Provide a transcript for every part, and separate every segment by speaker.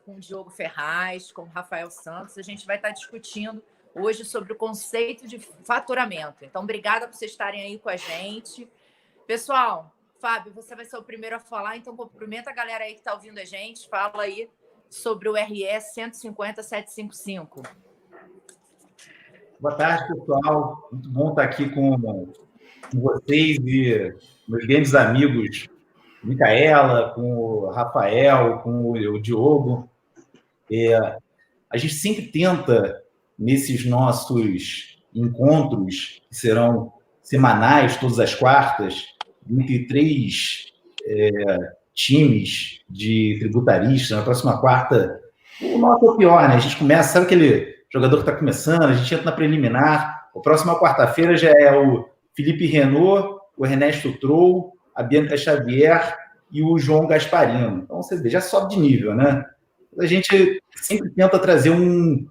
Speaker 1: com o Diogo Ferraz, com o Rafael Santos. A gente vai estar discutindo hoje sobre o conceito de faturamento. Então, obrigada por vocês estarem aí com a gente. Pessoal, Fábio, você vai ser o primeiro a falar, então cumprimenta a galera aí que está ouvindo a gente. Fala aí sobre o RS 150755.
Speaker 2: Boa tarde, pessoal. Muito bom estar aqui com vocês e meus grandes amigos, Micaela, com o Rafael, com o Diogo. A gente sempre tenta, nesses nossos encontros, que serão semanais, todas as quartas, entre três times de tributaristas. Na próxima quarta, o nosso é o pior, né? A gente começa, sabe aquele jogador que está começando, a gente entra na preliminar. A próxima quarta-feira já é o Felipe Renault, o Ernesto Troll, a Bianca Xavier e o João Gasparino. Então, você vê, já sobe de nível, né? A gente sempre tenta trazer um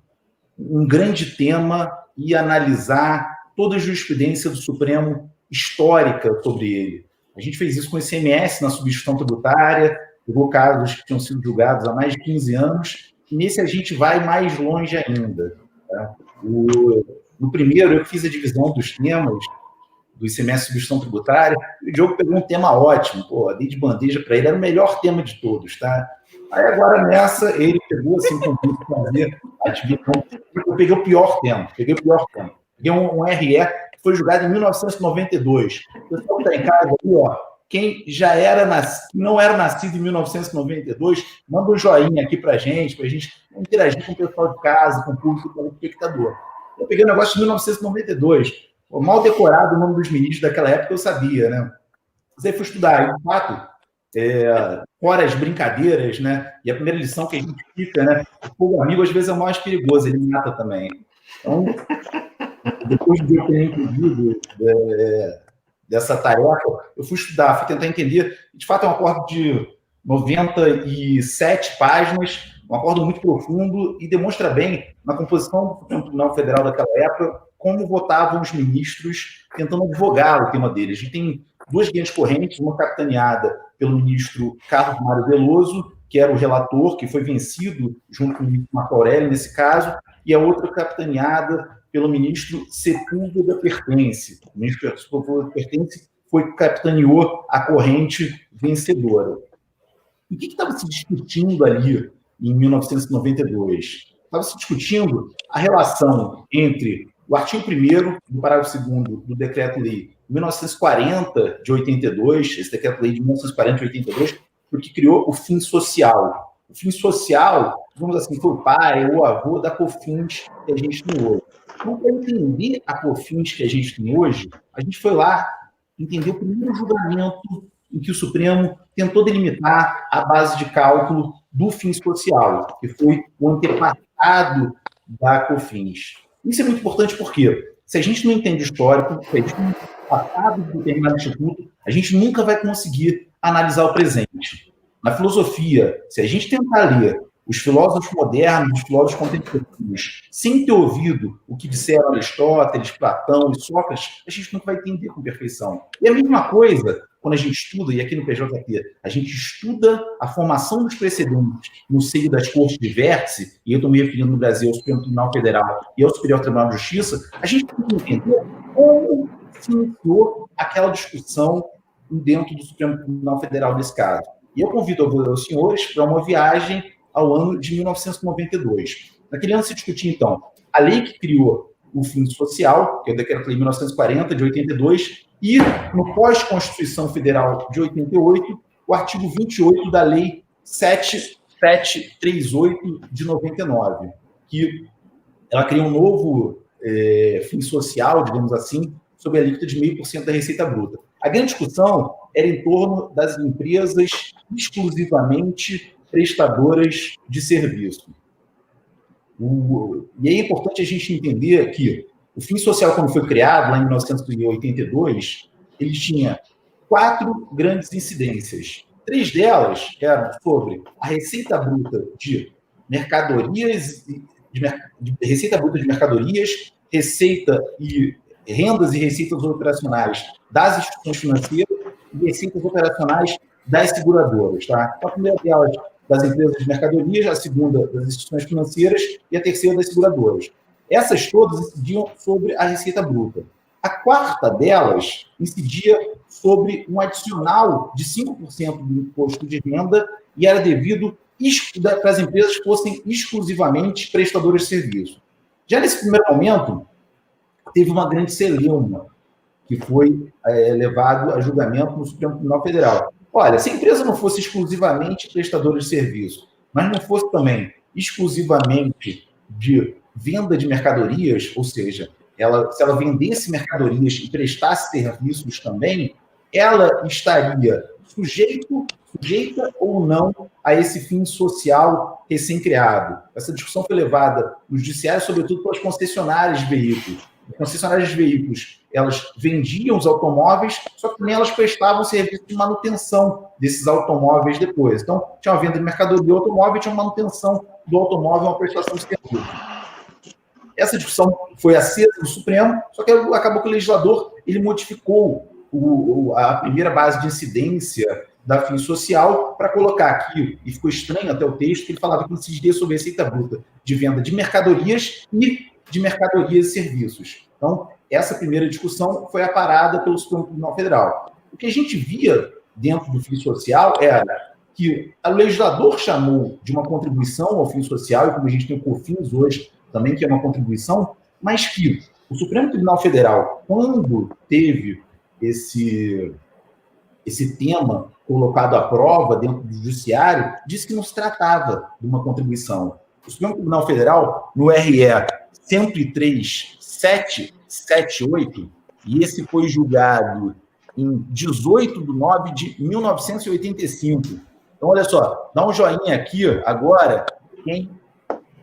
Speaker 2: grande tema e analisar toda a jurisprudência do Supremo histórica sobre ele. A gente fez isso com o ICMS na substituição tributária, pegou casos que tinham sido julgados há mais de 15 anos, e nesse a gente vai mais longe ainda. Tá? No primeiro, eu fiz a divisão dos temas do ICMS substituição tributária, e o Diogo pegou um tema ótimo, dei de bandeja para ele, era o melhor tema de todos, tá? Aí agora nessa, ele pegou assim, para fazer a divisão, eu peguei o pior tema, peguei um RE que foi julgado em 1992. O pessoal que está em casa aqui, quem já não era nascido em 1992, manda um joinha aqui para a gente interagir com o pessoal de casa, com o público, com o espectador. Eu peguei o negócio de 1992, mal decorado o nome dos ministros daquela época, eu sabia, né? Mas aí fui estudar, e de fato, fora as brincadeiras, né? E a primeira lição que a gente fica, né? O fogo amigo às vezes é o mais perigoso, ele mata também. Então, depois de eu ter entendido dessa tarefa, eu fui estudar, fui tentar entender. De fato, é um acordo de 97 páginas, um acordo muito profundo e demonstra bem, na composição do Supremo Tribunal Federal daquela época, como votavam os ministros tentando advogar o tema deles. A gente tem duas grandes correntes, uma capitaneada pelo ministro Carlos Mário Veloso, que era o relator, que foi vencido junto com o ministro Marco Aurélio, nesse caso, e a outra capitaneada pelo ministro Sepúlveda Pertence. O ministro Sepúlveda Pertence capitaneou a corrente vencedora. E o que estava se discutindo ali em 1992? Estava se discutindo a relação entre o artigo 1º do parágrafo 2º do Decreto-Lei 1940 de 82, esse Decreto-Lei de 1940 de 82, porque criou o fim social. O fim social, digamos assim, foi o pai ou o avô da COFINS que a gente tem hoje. Então, para entender a COFINS que a gente tem hoje, a gente foi lá entender o primeiro julgamento em que o Supremo tentou delimitar a base de cálculo do fim social, que foi o antepassado da COFINS. Isso é muito importante porque, se a gente não entende o histórico, se a gente não entende o passado de determinado instituto, a gente nunca vai conseguir analisar o presente. Na filosofia, se a gente tentar ler os filósofos modernos, os filósofos contemporâneos, sem ter ouvido o que disseram Aristóteles, Platão e Sócrates, a gente nunca vai entender com perfeição. E a mesma coisa quando a gente estuda, e aqui no PJT, a gente estuda a formação dos precedentes no seio das cortes de vértice, e eu estou me referindo no Brasil ao Supremo Tribunal Federal e ao Superior Tribunal de Justiça, a gente tem que entender como se iniciou aquela discussão dentro do Supremo Tribunal Federal nesse caso. E eu convido os senhores para uma viagem ao ano de 1992. Naquele ano se discutia, então, a lei que criou o fim social, que é o Decreto-Lei 1940, de 82, e, no pós-Constituição Federal de 88, o artigo 28 da Lei 7738 de 99, que ela cria um novo fim social, digamos assim, sob a alíquota de 0,5% da Receita Bruta. A grande discussão era em torno das empresas exclusivamente prestadoras de serviço. E é importante a gente entender que o fim social, quando foi criado, lá em 1982, ele tinha 4 grandes incidências. 3 delas eram sobre a receita bruta de mercadorias, receita bruta de mercadorias, receita e rendas e receitas operacionais das instituições financeiras e receitas operacionais das seguradoras. Tá? A primeira delas das empresas de mercadorias, a segunda das instituições financeiras e a terceira das seguradoras. Essas todas incidiam sobre a receita bruta. A quarta delas incidia sobre um adicional de 5% do imposto de renda e era devido para as empresas que fossem exclusivamente prestadoras de serviço. Já nesse primeiro momento, teve uma grande celeuma, que foi levado a julgamento no Supremo Tribunal Federal. Olha, se a empresa não fosse exclusivamente prestadora de serviço, mas não fosse também exclusivamente de venda de mercadorias, ou seja, se ela vendesse mercadorias e prestasse serviços também, ela estaria sujeita ou não a esse fim social recém-criado. Essa discussão foi levada no judiciário, sobretudo pelas concessionárias de veículos. As concessionárias de veículos, elas vendiam os automóveis, só que também elas prestavam serviço de manutenção desses automóveis depois. Então, tinha uma venda de mercadoria do automóvel e tinha uma manutenção do automóvel, uma prestação de serviço. Essa discussão foi acesa no Supremo, só que acabou que o legislador ele modificou a primeira base de incidência da FIM social para colocar aqui, e ficou estranho até o texto, que ele falava que incidiria sobre a receita bruta de venda de mercadorias e de mercadorias e serviços. Então, essa primeira discussão foi aparada pelo Supremo Tribunal Federal. O que a gente via dentro do FIM social era que o legislador chamou de uma contribuição ao FIM social, e como a gente tem o COFINS hoje também, que é uma contribuição, mas que o Supremo Tribunal Federal, quando teve esse tema colocado à prova dentro do judiciário, disse que não se tratava de uma contribuição. O Supremo Tribunal Federal, no RE 103.778, e esse foi julgado em 18/9/1985. Então, olha só, dá um joinha aqui agora, quem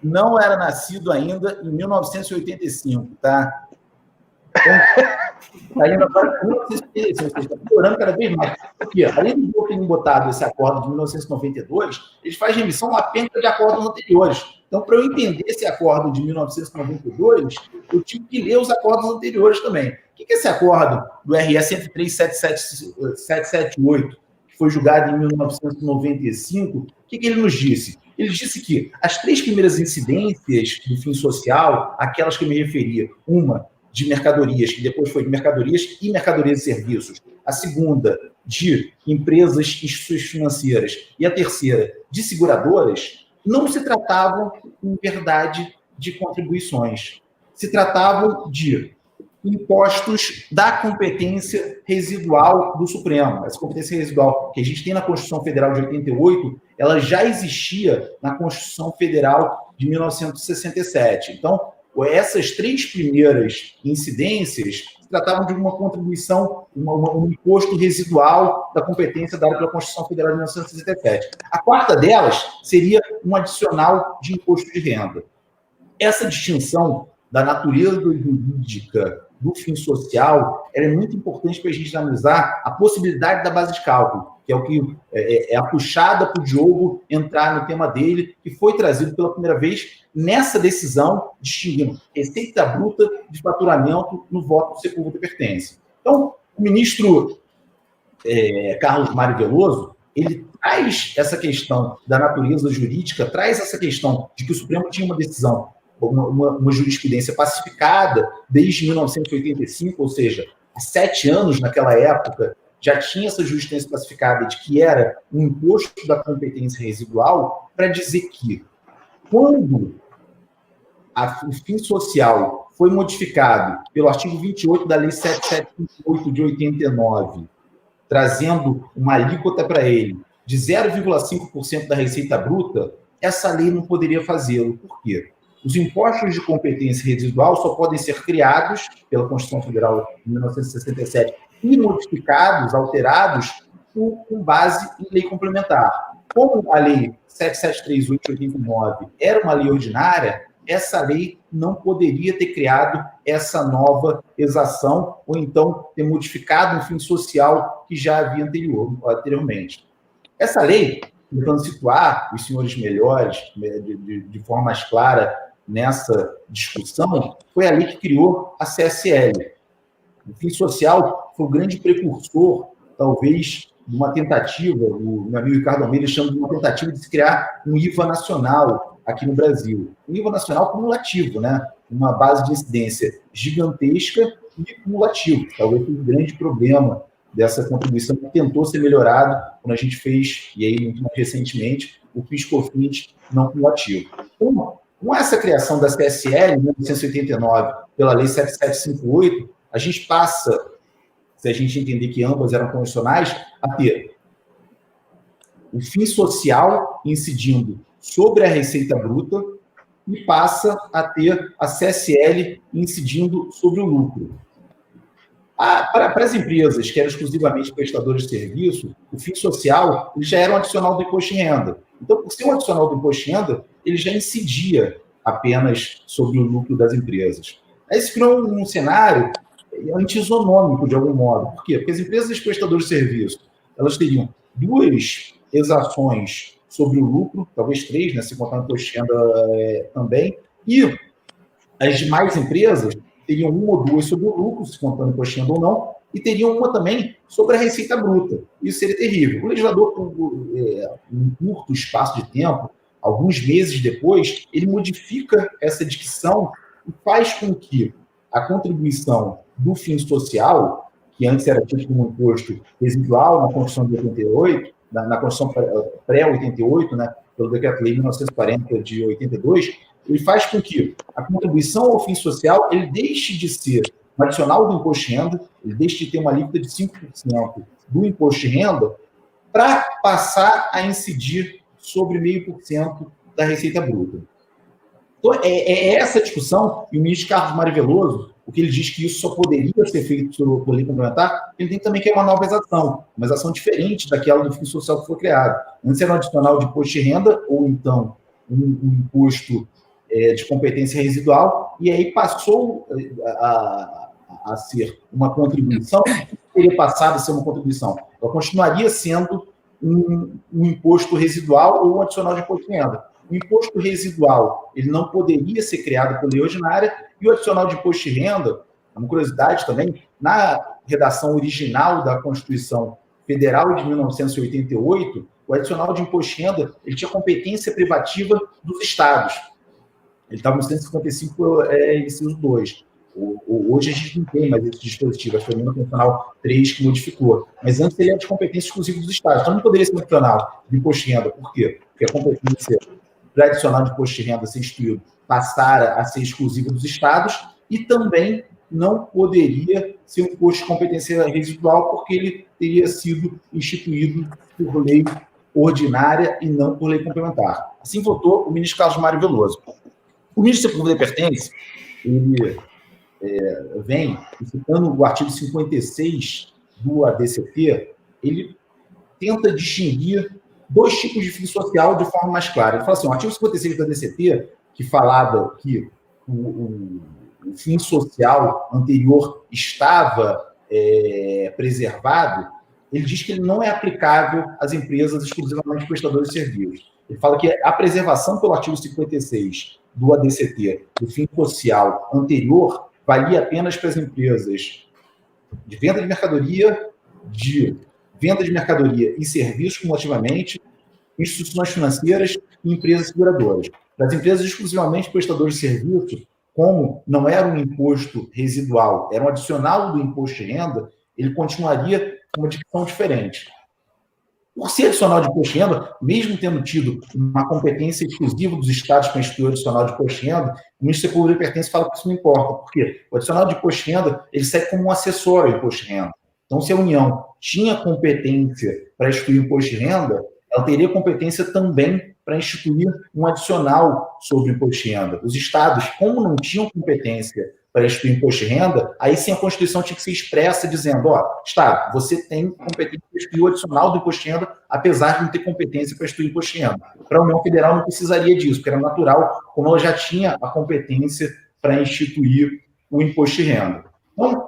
Speaker 2: não era nascido ainda em 1985, tá? Então, ainda agora, 1985, você está piorando cada vez mais. Porque, além de terem botado esse acordo de 1992, eles fazem remissão a penca de acordos anteriores. Então, para eu entender esse acordo de 1992, eu tive que ler os acordos anteriores também. O que é esse acordo do RE 103.778, que foi julgado em 1995? O que ele nos disse? Ele disse que as três primeiras incidências do FIM social, aquelas que eu me referia, uma de mercadorias, que depois foi de mercadorias e mercadorias e serviços, a segunda de empresas e instituições financeiras e a terceira de seguradoras, não se tratavam, em verdade, de contribuições. Se tratavam de impostos da competência residual do Supremo. Essa competência residual que a gente tem na Constituição Federal de 88, ela já existia na Constituição Federal de 1967. Então, essas três primeiras incidências se tratavam de uma contribuição, um imposto residual da competência dada pela Constituição Federal de 1967. A quarta delas seria um adicional de imposto de renda. Essa distinção da natureza jurídica do FIM social é muito importante para a gente analisar a possibilidade da base de cálculo, que é o que é a puxada para o Diogo entrar no tema dele, que foi trazido pela primeira vez nessa decisão, distinguindo receita bruta de faturamento no voto do Sepúlveda Pertence. Então, o ministro Carlos Mário Veloso, ele traz essa questão da natureza jurídica, traz essa questão de que o Supremo tinha uma decisão, uma jurisprudência pacificada desde 1985, ou seja, há 7 anos naquela época, já tinha essa jurisprudência pacificada de que era um imposto da competência residual, para dizer que, quando o FIM social foi modificado pelo artigo 28 da Lei 7758 de 89, trazendo uma alíquota para ele de 0,5% da receita bruta, essa lei não poderia fazê-lo. Por quê? Os impostos de competência residual só podem ser criados pela Constituição Federal de 1967 e modificados, alterados, com base em lei complementar. Como a Lei 7738/89 era uma lei ordinária, essa lei não poderia ter criado essa nova exação ou então ter modificado um fim social que já havia anteriormente. Essa lei, tentando situar os senhores melhores, de forma mais clara nessa discussão, foi a lei que criou a CSL. O fim social foi o grande precursor, talvez, de uma tentativa, o meu amigo Ricardo Almeida chama de uma tentativa de se criar um IVA nacional aqui no Brasil. Um IVA nacional cumulativo, né? Uma base de incidência gigantesca e cumulativo. Talvez seja um grande problema dessa contribuição que tentou ser melhorado quando a gente fez, e aí muito mais recentemente, o PIS/COFINS não cumulativo. Então, com essa criação da CSL, em 1989, pela Lei 7758, a gente passa, se a gente entender que ambas eram condicionais, a ter o fim social incidindo sobre a receita bruta e passa a ter a CSL incidindo sobre o lucro. Para as empresas que eram exclusivamente prestadores de serviço, o fim social ele já era um adicional do imposto de renda. Então, por ser um adicional do imposto de renda, ele já incidia apenas sobre o lucro das empresas. Aí se criou um cenário antisonômico, de algum modo. Por quê? Porque as empresas prestadoras de serviço, elas teriam duas exações sobre o lucro, talvez três, né, se contar no imposto de renda também, e as demais empresas teriam uma ou duas sobre o lucro, se contando imposto de renda ou não, e teriam uma também sobre a receita bruta. Isso seria terrível. O legislador, em curto espaço de tempo, alguns meses depois, ele modifica essa dicção e faz com que a contribuição do fim social, que antes era tido como imposto residual na Constituição de 88, na Constituição pré-88, né, pelo Decreto-Lei 1940 de 82, ele faz com que a contribuição ao fim social ele deixe de ser um adicional do imposto de renda, ele deixe de ter uma alíquota de 5% do imposto de renda para passar a incidir sobre 0,5% da receita bruta. Então, é essa discussão, e o ministro Carlos Mário Veloso, o que ele diz que isso só poderia ser feito por lei complementar, ele tem também que é uma nova exação, uma exação diferente daquela do fim social que foi criado. Antes era um adicional de imposto de renda, ou então um imposto de competência residual, e aí passou a ser uma contribuição, teria passado a ser uma contribuição. Ela continuaria sendo um imposto residual ou um adicional de imposto de renda. O imposto residual ele não poderia ser criado por lei ordinária e o adicional de imposto de renda, uma curiosidade também, na redação original da Constituição Federal de 1988, o adicional de imposto de renda ele tinha competência privativa dos estados. Ele estava no 155, inciso 2. Hoje a gente não tem mais esse dispositivo, acho que foi o Constitucional 3 que modificou. Mas antes ele era de competência exclusiva dos estados. Então não poderia ser adicional de imposto de renda. Por quê? Porque a competência tradicional de imposto de renda ser instituído passara a ser exclusiva dos estados e também não poderia ser um imposto de competência residual porque ele teria sido instituído por lei ordinária e não por lei complementar. Assim votou o ministro Carlos Mário Veloso. O ministro Civil e Pertence, ele vem, citando o artigo 56 do ADCT, ele tenta distinguir dois tipos de fim social de forma mais clara. Ele fala assim, o artigo 56 do ADCT, que falava que o fim social anterior estava preservado, ele diz que ele não é aplicável às empresas exclusivamente prestadoras de serviços. Ele fala que a preservação pelo artigo 56 do ADCT, do fim social anterior, valia apenas para as empresas de venda de mercadoria e serviços cumulativamente, instituições financeiras e empresas seguradoras. Para as empresas exclusivamente prestadoras de serviços, como não era um imposto residual, era um adicional do imposto de renda, ele continuaria com uma dicção diferente. Por ser adicional de imposto de renda, mesmo tendo tido uma competência exclusiva dos estados para instituir o adicional de imposto de renda, o ministro da Cultura e Pertence fala que isso não importa. Por quê? O adicional de imposto de renda ele serve como um acessório ao imposto de renda. Então, se a União tinha competência para instituir o imposto de renda, ela teria competência também para instituir um adicional sobre o imposto de renda. Os estados, como não tinham competência para instituir imposto de renda, aí sim a Constituição tinha que ser expressa dizendo, Estado, você tem competência para instituir o adicional do imposto de renda, apesar de não ter competência para instituir imposto de renda. Para a União Federal não precisaria disso, porque era natural, como ela já tinha a competência para instituir o imposto de renda. Então,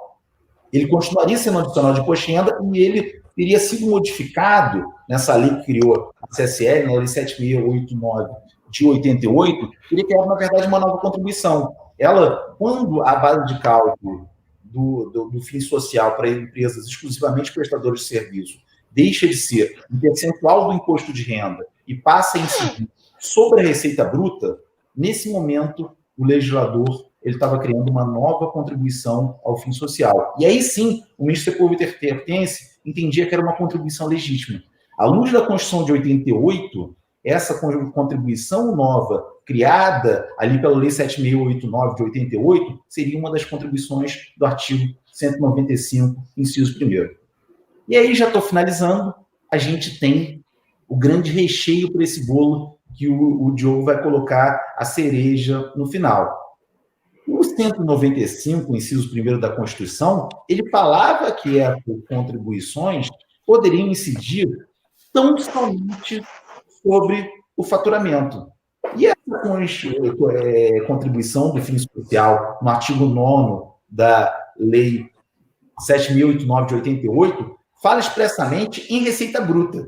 Speaker 2: ele continuaria sendo adicional de imposto de renda e ele teria sido modificado nessa lei que criou a CSL, na Lei 7689 de 88, teria criado, na verdade, uma nova contribuição. Ela, quando a base de cálculo do fim social para empresas exclusivamente prestadoras de serviço, deixa de ser um percentual do imposto de renda e passa a incidir sobre a receita bruta, nesse momento o legislador ele estava criando uma nova contribuição ao fim social. E aí sim, o ministro Sepúlveda-Pertence entendia que era uma contribuição legítima. À luz da Constituição de 88, essa contribuição nova, criada ali pela Lei 7.689 de 88, seria uma das contribuições do artigo 195, inciso 1º. E aí, já estou finalizando, a gente tem o grande recheio para esse bolo que o Diogo vai colocar a cereja no final. O 195, inciso 1º da Constituição, ele falava que as contribuições poderiam incidir tão somente sobre o faturamento. E essa contribuição do fim social, no artigo 9º da Lei 7.089 de 88, fala expressamente em receita bruta.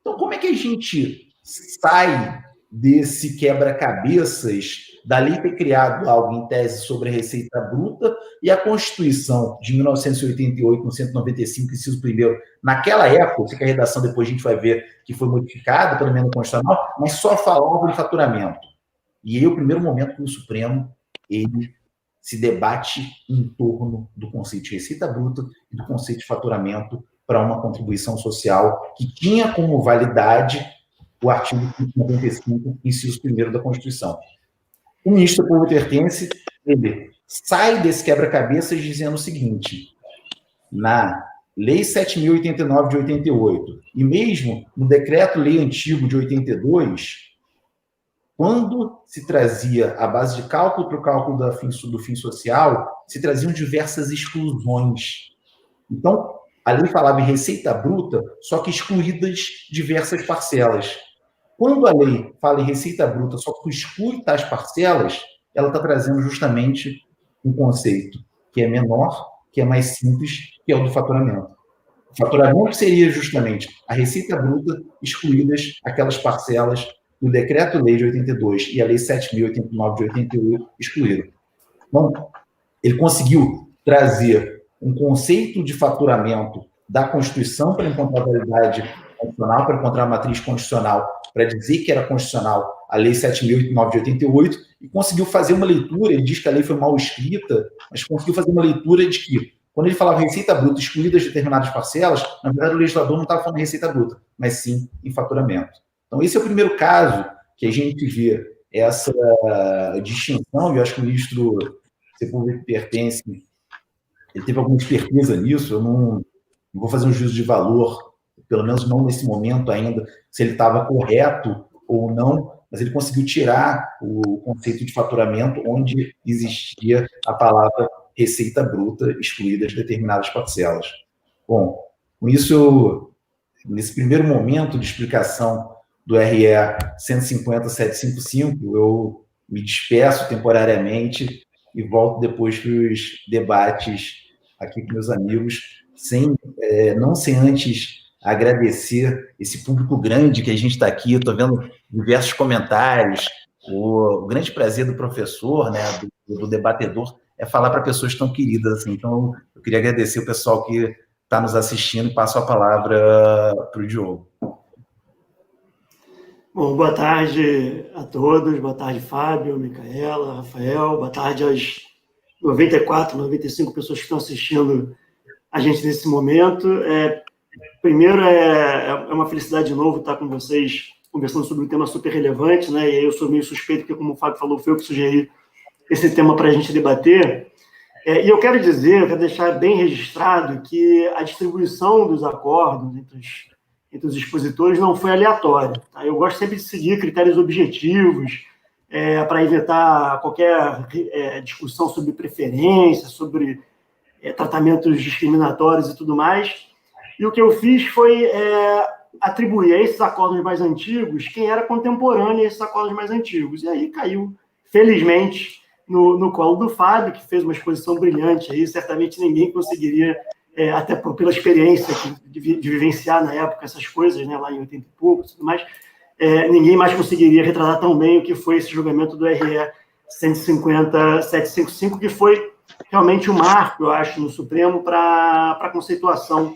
Speaker 2: Então, como é que a gente sai desse quebra-cabeças dali ter criado algo em tese sobre a receita bruta e a Constituição de 1988, no 195, inciso 1º, naquela época, sei que a redação depois a gente vai ver que foi modificada pela emenda constitucional, mas só falava de faturamento. E aí, o primeiro momento que o Supremo, ele se debate em torno do conceito de receita bruta e do conceito de faturamento para uma contribuição social que tinha como validade o artigo 195, inciso 1º da Constituição. O ministro Sepúlveda-Pertence, ele sai desse quebra-cabeças dizendo o seguinte: na Lei 7.089 de 88 e mesmo no Decreto-Lei Antigo de 82, quando se trazia a base de cálculo para o cálculo do fim social, se traziam diversas exclusões. Então, a lei falava em receita bruta, só que excluídas diversas parcelas. Quando a lei fala em receita bruta, só que exclui tais parcelas, ela está trazendo justamente um conceito que é menor, que é mais simples, que é o do faturamento. O faturamento seria justamente a receita bruta excluídas aquelas parcelas do Decreto-Lei de 82 e a Lei 7.089 de 88 excluíram. Então, ele conseguiu trazer um conceito de faturamento da Constituição para encontrar a validade constitucional, para encontrar a matriz constitucional, para dizer que era constitucional a Lei 7.089 de 88, e conseguiu fazer uma leitura, ele diz que a lei foi mal escrita, mas conseguiu fazer uma leitura de que, quando ele falava receita bruta excluídas de determinadas parcelas, na verdade o legislador não estava falando de receita bruta, mas sim em faturamento. Então, esse é o primeiro caso que a gente vê essa distinção, e eu acho que o ministro Sepúlveda-Pertence, ele teve alguma expertise nisso, eu não vou fazer um juízo de valor, pelo menos não nesse momento ainda, se ele estava correto ou não, mas ele conseguiu tirar o conceito de faturamento onde existia a palavra receita bruta excluída de determinadas parcelas. Bom, com isso, nesse primeiro momento de explicação do RE 150.755, eu me despeço temporariamente e volto depois para os debates aqui com meus amigos, não sem antes agradecer esse público grande que a gente está aqui. Estou vendo diversos comentários. O grande prazer do professor, né, do debatedor, é falar para pessoas tão queridas assim. Então, eu queria agradecer o pessoal que está nos assistindo e passo a palavra para o Diogo.
Speaker 3: Bom, boa tarde a todos. Boa tarde, Fábio, Micaela, Rafael. Boa tarde às 94, 95 pessoas que estão assistindo a gente nesse momento. Primeiro, é uma felicidade de novo estar com vocês conversando sobre um tema super relevante, né? E aí eu sou meio suspeito, porque, como o Fábio falou, foi eu que sugeri esse tema para a gente debater. E eu quero deixar bem registrado que a distribuição dos acordos entre os expositores não foi aleatória. Tá? Eu gosto sempre de seguir critérios objetivos para evitar qualquer discussão sobre preferência, sobre tratamentos discriminatórios e tudo mais. E o que eu fiz foi atribuir a esses acordos mais antigos quem era contemporâneo a esses acordos mais antigos. E aí caiu, felizmente, no colo do Fábio, que fez uma exposição brilhante aí. Certamente ninguém conseguiria, até pela experiência de vivenciar na época essas coisas, né, lá em 80 e poucos, tudo mais, ninguém mais conseguiria retratar tão bem o que foi esse julgamento do RE 150.755, que foi realmente um marco, eu acho, no Supremo para a conceituação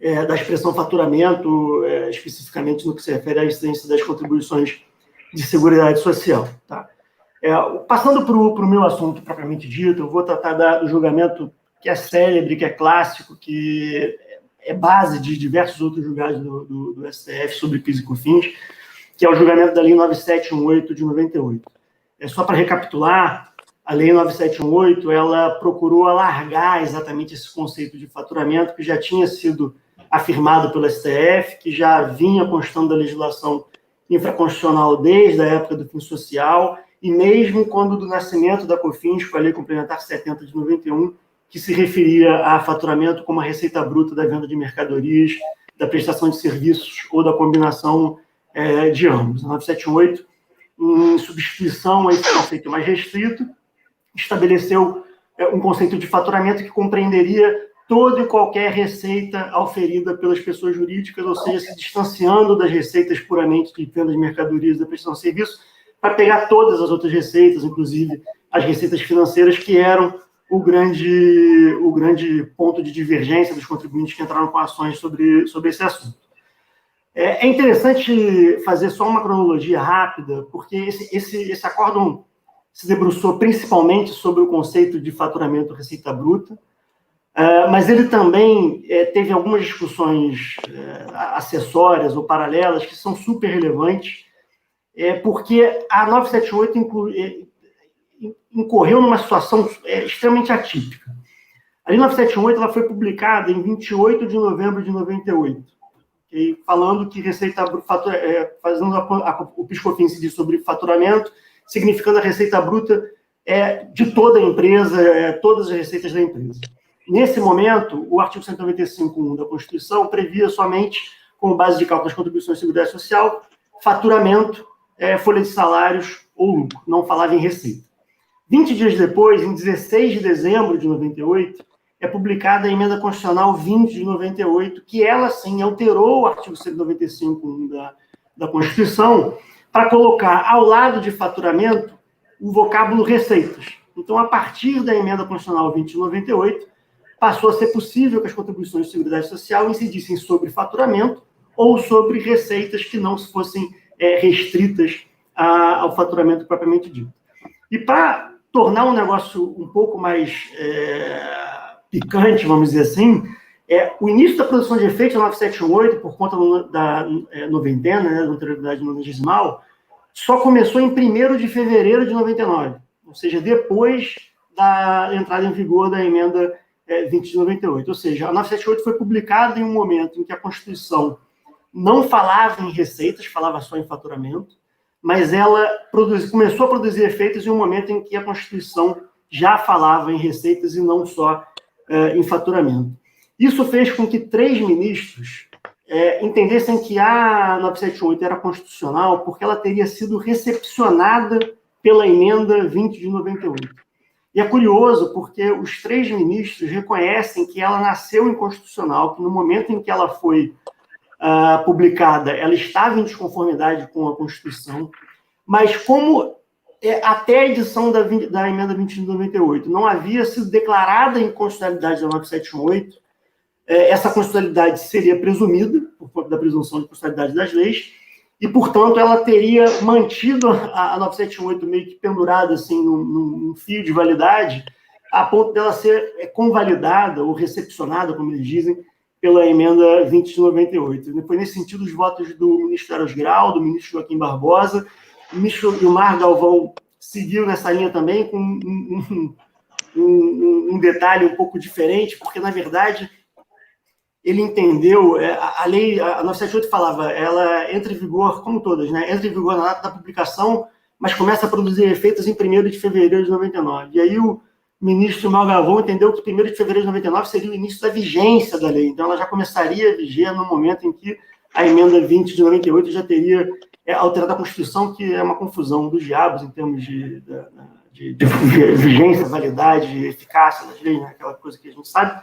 Speaker 3: da expressão faturamento, especificamente no que se refere à incidência das contribuições de seguridade social. Tá? Passando para o meu assunto propriamente dito, eu vou tratar do julgamento que é célebre, que é clássico, que é base de diversos outros julgados do STF sobre PIS e COFINS, que é o julgamento da Lei 9718 de 98. Só para recapitular, a Lei 9718, ela procurou alargar exatamente esse conceito de faturamento que já tinha sido afirmado pelo STF, que já vinha constando da legislação infraconstitucional desde a época do fim social, e mesmo quando do nascimento da COFINS, com a Lei Complementar 70 de 91, que se referia a faturamento como a receita bruta da venda de mercadorias, da prestação de serviços ou da combinação de ambos. A 978, em substituição a esse conceito mais restrito, estabeleceu um conceito de faturamento que compreenderia toda e qualquer receita auferida pelas pessoas jurídicas, ou seja, se distanciando das receitas puramente de venda de mercadorias da prestação de serviços, para pegar todas as outras receitas, inclusive as receitas financeiras, que eram o grande ponto de divergência dos contribuintes que entraram com ações sobre esse assunto. É interessante fazer só uma cronologia rápida, porque esse acórdão se debruçou principalmente sobre o conceito de faturamento receita bruta, mas ele também teve algumas discussões acessórias ou paralelas que são super relevantes, porque a 978 incorreu numa situação extremamente atípica. A Lei 978 ela foi publicada em 28 de novembro de 98, falando que receita fazendo o PIS/COFINS incidir sobre faturamento, significando a receita bruta de toda a empresa, todas as receitas da empresa. Nesse momento, o artigo 195.1 da Constituição previa somente, como base de cálculo das contribuições de seguridade social, faturamento, folha de salários ou lucro, não falava em receita. 20 dias depois, em 16 de dezembro de 98, é publicada a Emenda Constitucional 20 de 98, que ela, sim, alterou o artigo 195.1 da Constituição para colocar, ao lado de faturamento, o vocábulo receitas. Então, a partir da Emenda Constitucional 20 de 98, passou a ser possível que as contribuições de seguridade social incidissem sobre faturamento ou sobre receitas que não fossem restritas ao faturamento propriamente dito. E para tornar um negócio um pouco mais picante, vamos dizer assim, o início da produção de efeitos da 9718, por conta da noventena, da anterioridade nonagesimal, só começou em 1º de fevereiro de 99, ou seja, depois da entrada em vigor da emenda 20 de 98. Ou seja, a 978 foi publicada em um momento em que a Constituição não falava em receitas, falava só em faturamento, mas ela começou a produzir efeitos em um momento em que a Constituição já falava em receitas e não só em faturamento. Isso fez com que 3 ministros entendessem que a 978 era constitucional porque ela teria sido recepcionada pela emenda 20 de 98. E é curioso porque os 3 ministros reconhecem que ela nasceu inconstitucional, que no momento em que ela foi publicada, ela estava em desconformidade com a Constituição, mas como até a edição da emenda 20 de 98 não havia sido declarada inconstitucionalidade da 978, essa constitucionalidade seria presumida, por conta da presunção de constitucionalidade das leis, e, portanto, ela teria mantido a 978 meio que pendurada assim, num fio de validade, a ponto dela ser convalidada ou recepcionada, como eles dizem, pela emenda 20 de 98. Foi nesse sentido os votos do ministro Eros Grau, do ministro Joaquim Barbosa, o ministro Gilmar Galvão seguiu nessa linha também, com um detalhe um pouco diferente, porque, na verdade, ele entendeu, a lei, a 978 falava, ela entra em vigor, como todas, né? Entra em vigor na data da publicação, mas começa a produzir efeitos em 1º de fevereiro de 99. E aí o ministro Galvão entendeu que 1º de fevereiro de 99 seria o início da vigência da lei. Então, ela já começaria a viger no momento em que a emenda 20 de 98 já teria alterado a Constituição, que é uma confusão dos diabos em termos de vigência, validade, eficácia das leis, né? Aquela coisa que a gente sabe.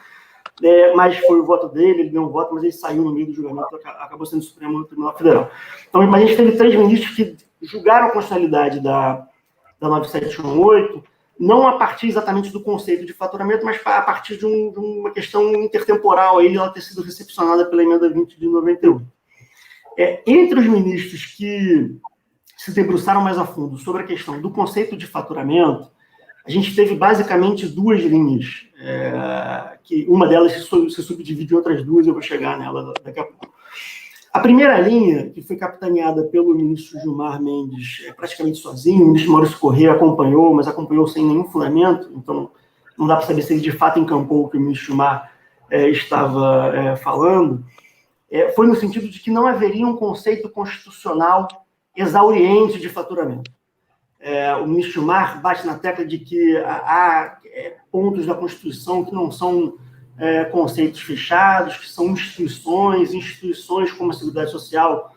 Speaker 3: Mas foi o voto dele, ele deu um voto, mas ele saiu no meio do julgamento, acabou sendo o Supremo Tribunal Federal. Então, mas a gente teve 3 ministros que julgaram a constitucionalidade da 9718, não a partir exatamente do conceito de faturamento, mas a partir de uma questão intertemporal aí, ela ter sido recepcionada pela emenda 20 de 98. Entre os ministros que se debruçaram mais a fundo sobre a questão do conceito de faturamento, a gente teve basicamente duas linhas, que uma delas se subdivide em outras duas, eu vou chegar nela daqui a pouco. A primeira linha, que foi capitaneada pelo ministro Gilmar Mendes praticamente sozinho, o ministro Maurício Corrêa acompanhou, mas acompanhou sem nenhum fundamento, então não dá para saber se ele de fato encampou o que o ministro Gilmar estava falando, foi no sentido de que não haveria um conceito constitucional exauriente de faturamento. O ministro Gilmar bate na tecla de que há pontos da Constituição que não são conceitos fechados, que são instituições como a Seguridade Social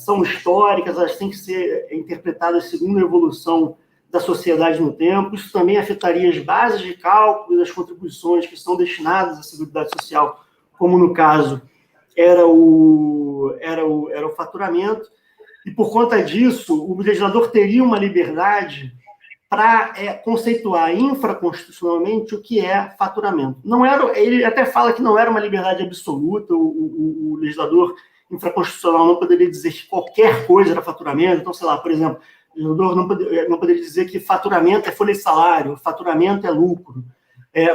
Speaker 3: são históricas, elas têm que ser interpretadas segundo a evolução da sociedade no tempo. Isso também afetaria as bases de cálculo das contribuições que são destinadas à Seguridade Social, como no caso era o faturamento, e por conta disso o legislador teria uma liberdade para conceituar infraconstitucionalmente o que é faturamento. Ele até fala que não era uma liberdade absoluta, o legislador infraconstitucional não poderia dizer que qualquer coisa era faturamento. Então, sei lá, por exemplo, o legislador não poderia dizer que faturamento é folha de salário, faturamento é lucro.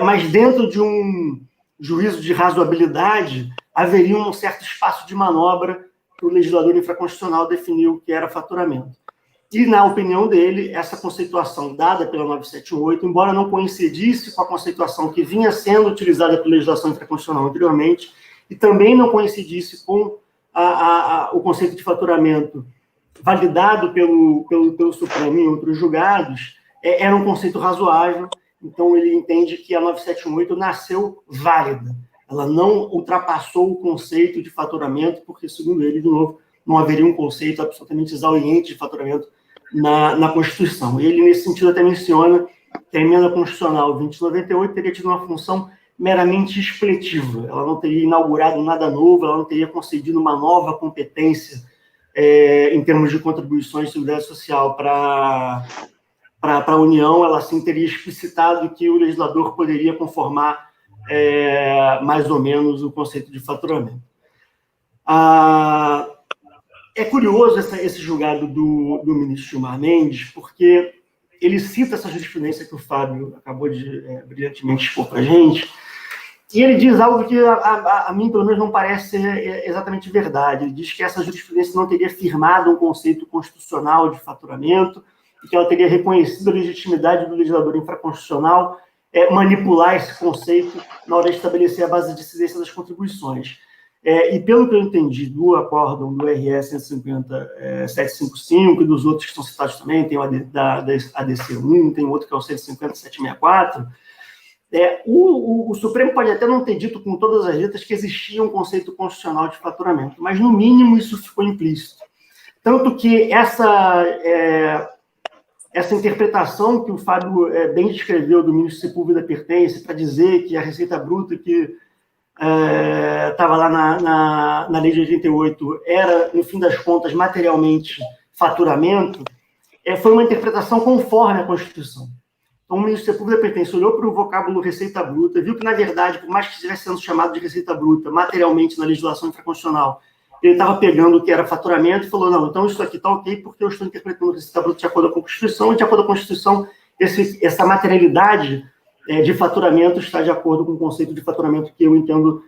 Speaker 3: Mas dentro de um juízo de razoabilidade, haveria um certo espaço de manobra para o legislador infraconstitucional definir o que era faturamento. E, na opinião dele, essa conceituação dada pela 9718, embora não coincidisse com a conceituação que vinha sendo utilizada pela legislação infraconstitucional anteriormente, e também não coincidisse com o conceito de faturamento validado pelo Supremo em outros julgados, era um conceito razoável. Então, ele entende que a 9718 nasceu válida. Ela não ultrapassou o conceito de faturamento, porque, segundo ele, de novo, não haveria um conceito absolutamente exauriente de faturamento na Constituição. Ele, nesse sentido, até menciona que a emenda constitucional 2098 teria tido uma função meramente expletiva. Ela não teria inaugurado nada novo, ela não teria concedido uma nova competência em termos de contribuições de seguridade social para a União. Ela, sim, teria explicitado que o legislador poderia conformar mais ou menos o conceito de faturamento. É curioso esse julgado do ministro Gilmar Mendes, porque ele cita essa jurisprudência que o Fábio acabou de brilhantemente expor para a gente, e ele diz algo que a mim, pelo menos, não parece ser exatamente verdade. Ele diz que essa jurisprudência não teria firmado um conceito constitucional de faturamento, e que ela teria reconhecido a legitimidade do legislador infraconstitucional manipular esse conceito na hora de estabelecer a base de incidência das contribuições. E pelo que eu entendi do acórdão do RE 150.755 e dos outros que são citados também, tem o da ADC1, tem outro que é o 150.764, o Supremo pode até não ter dito com todas as letras que existia um conceito constitucional de faturamento, mas, no mínimo, isso ficou implícito. Tanto que essa interpretação que o Fábio bem descreveu do ministro Sepúlveda Pertence para dizer que a Receita Bruta que estava lá na lei de 88 era, no fim das contas, materialmente faturamento, foi uma interpretação conforme a Constituição. Então, o ministro Sepúlveda Pertence olhou para o vocábulo Receita Bruta, viu que, na verdade, por mais que estivesse sendo chamado de Receita Bruta materialmente na legislação infraconstitucional, ele estava pegando o que era faturamento e falou, não, então isso aqui está ok, porque eu estou interpretando Receita Bruta de acordo com a Constituição, e de acordo com a Constituição, essa materialidade de faturamento está de acordo com o conceito de faturamento que eu entendo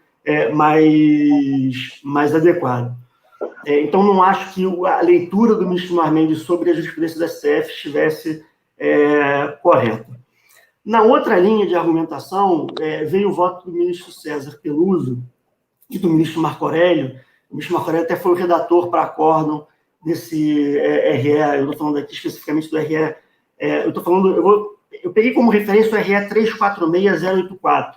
Speaker 3: mais adequado. Então, não acho que a leitura do ministro Gilmar Mendes sobre a jurisprudência da STF estivesse correta. Na outra linha de argumentação, veio o voto do ministro César Peluso e do ministro Marco Aurélio. O ministro Marco Aurélio até foi o redator para acórdão desse RE, eu estou falando aqui especificamente do RE, eu peguei como referência o RE 346.084,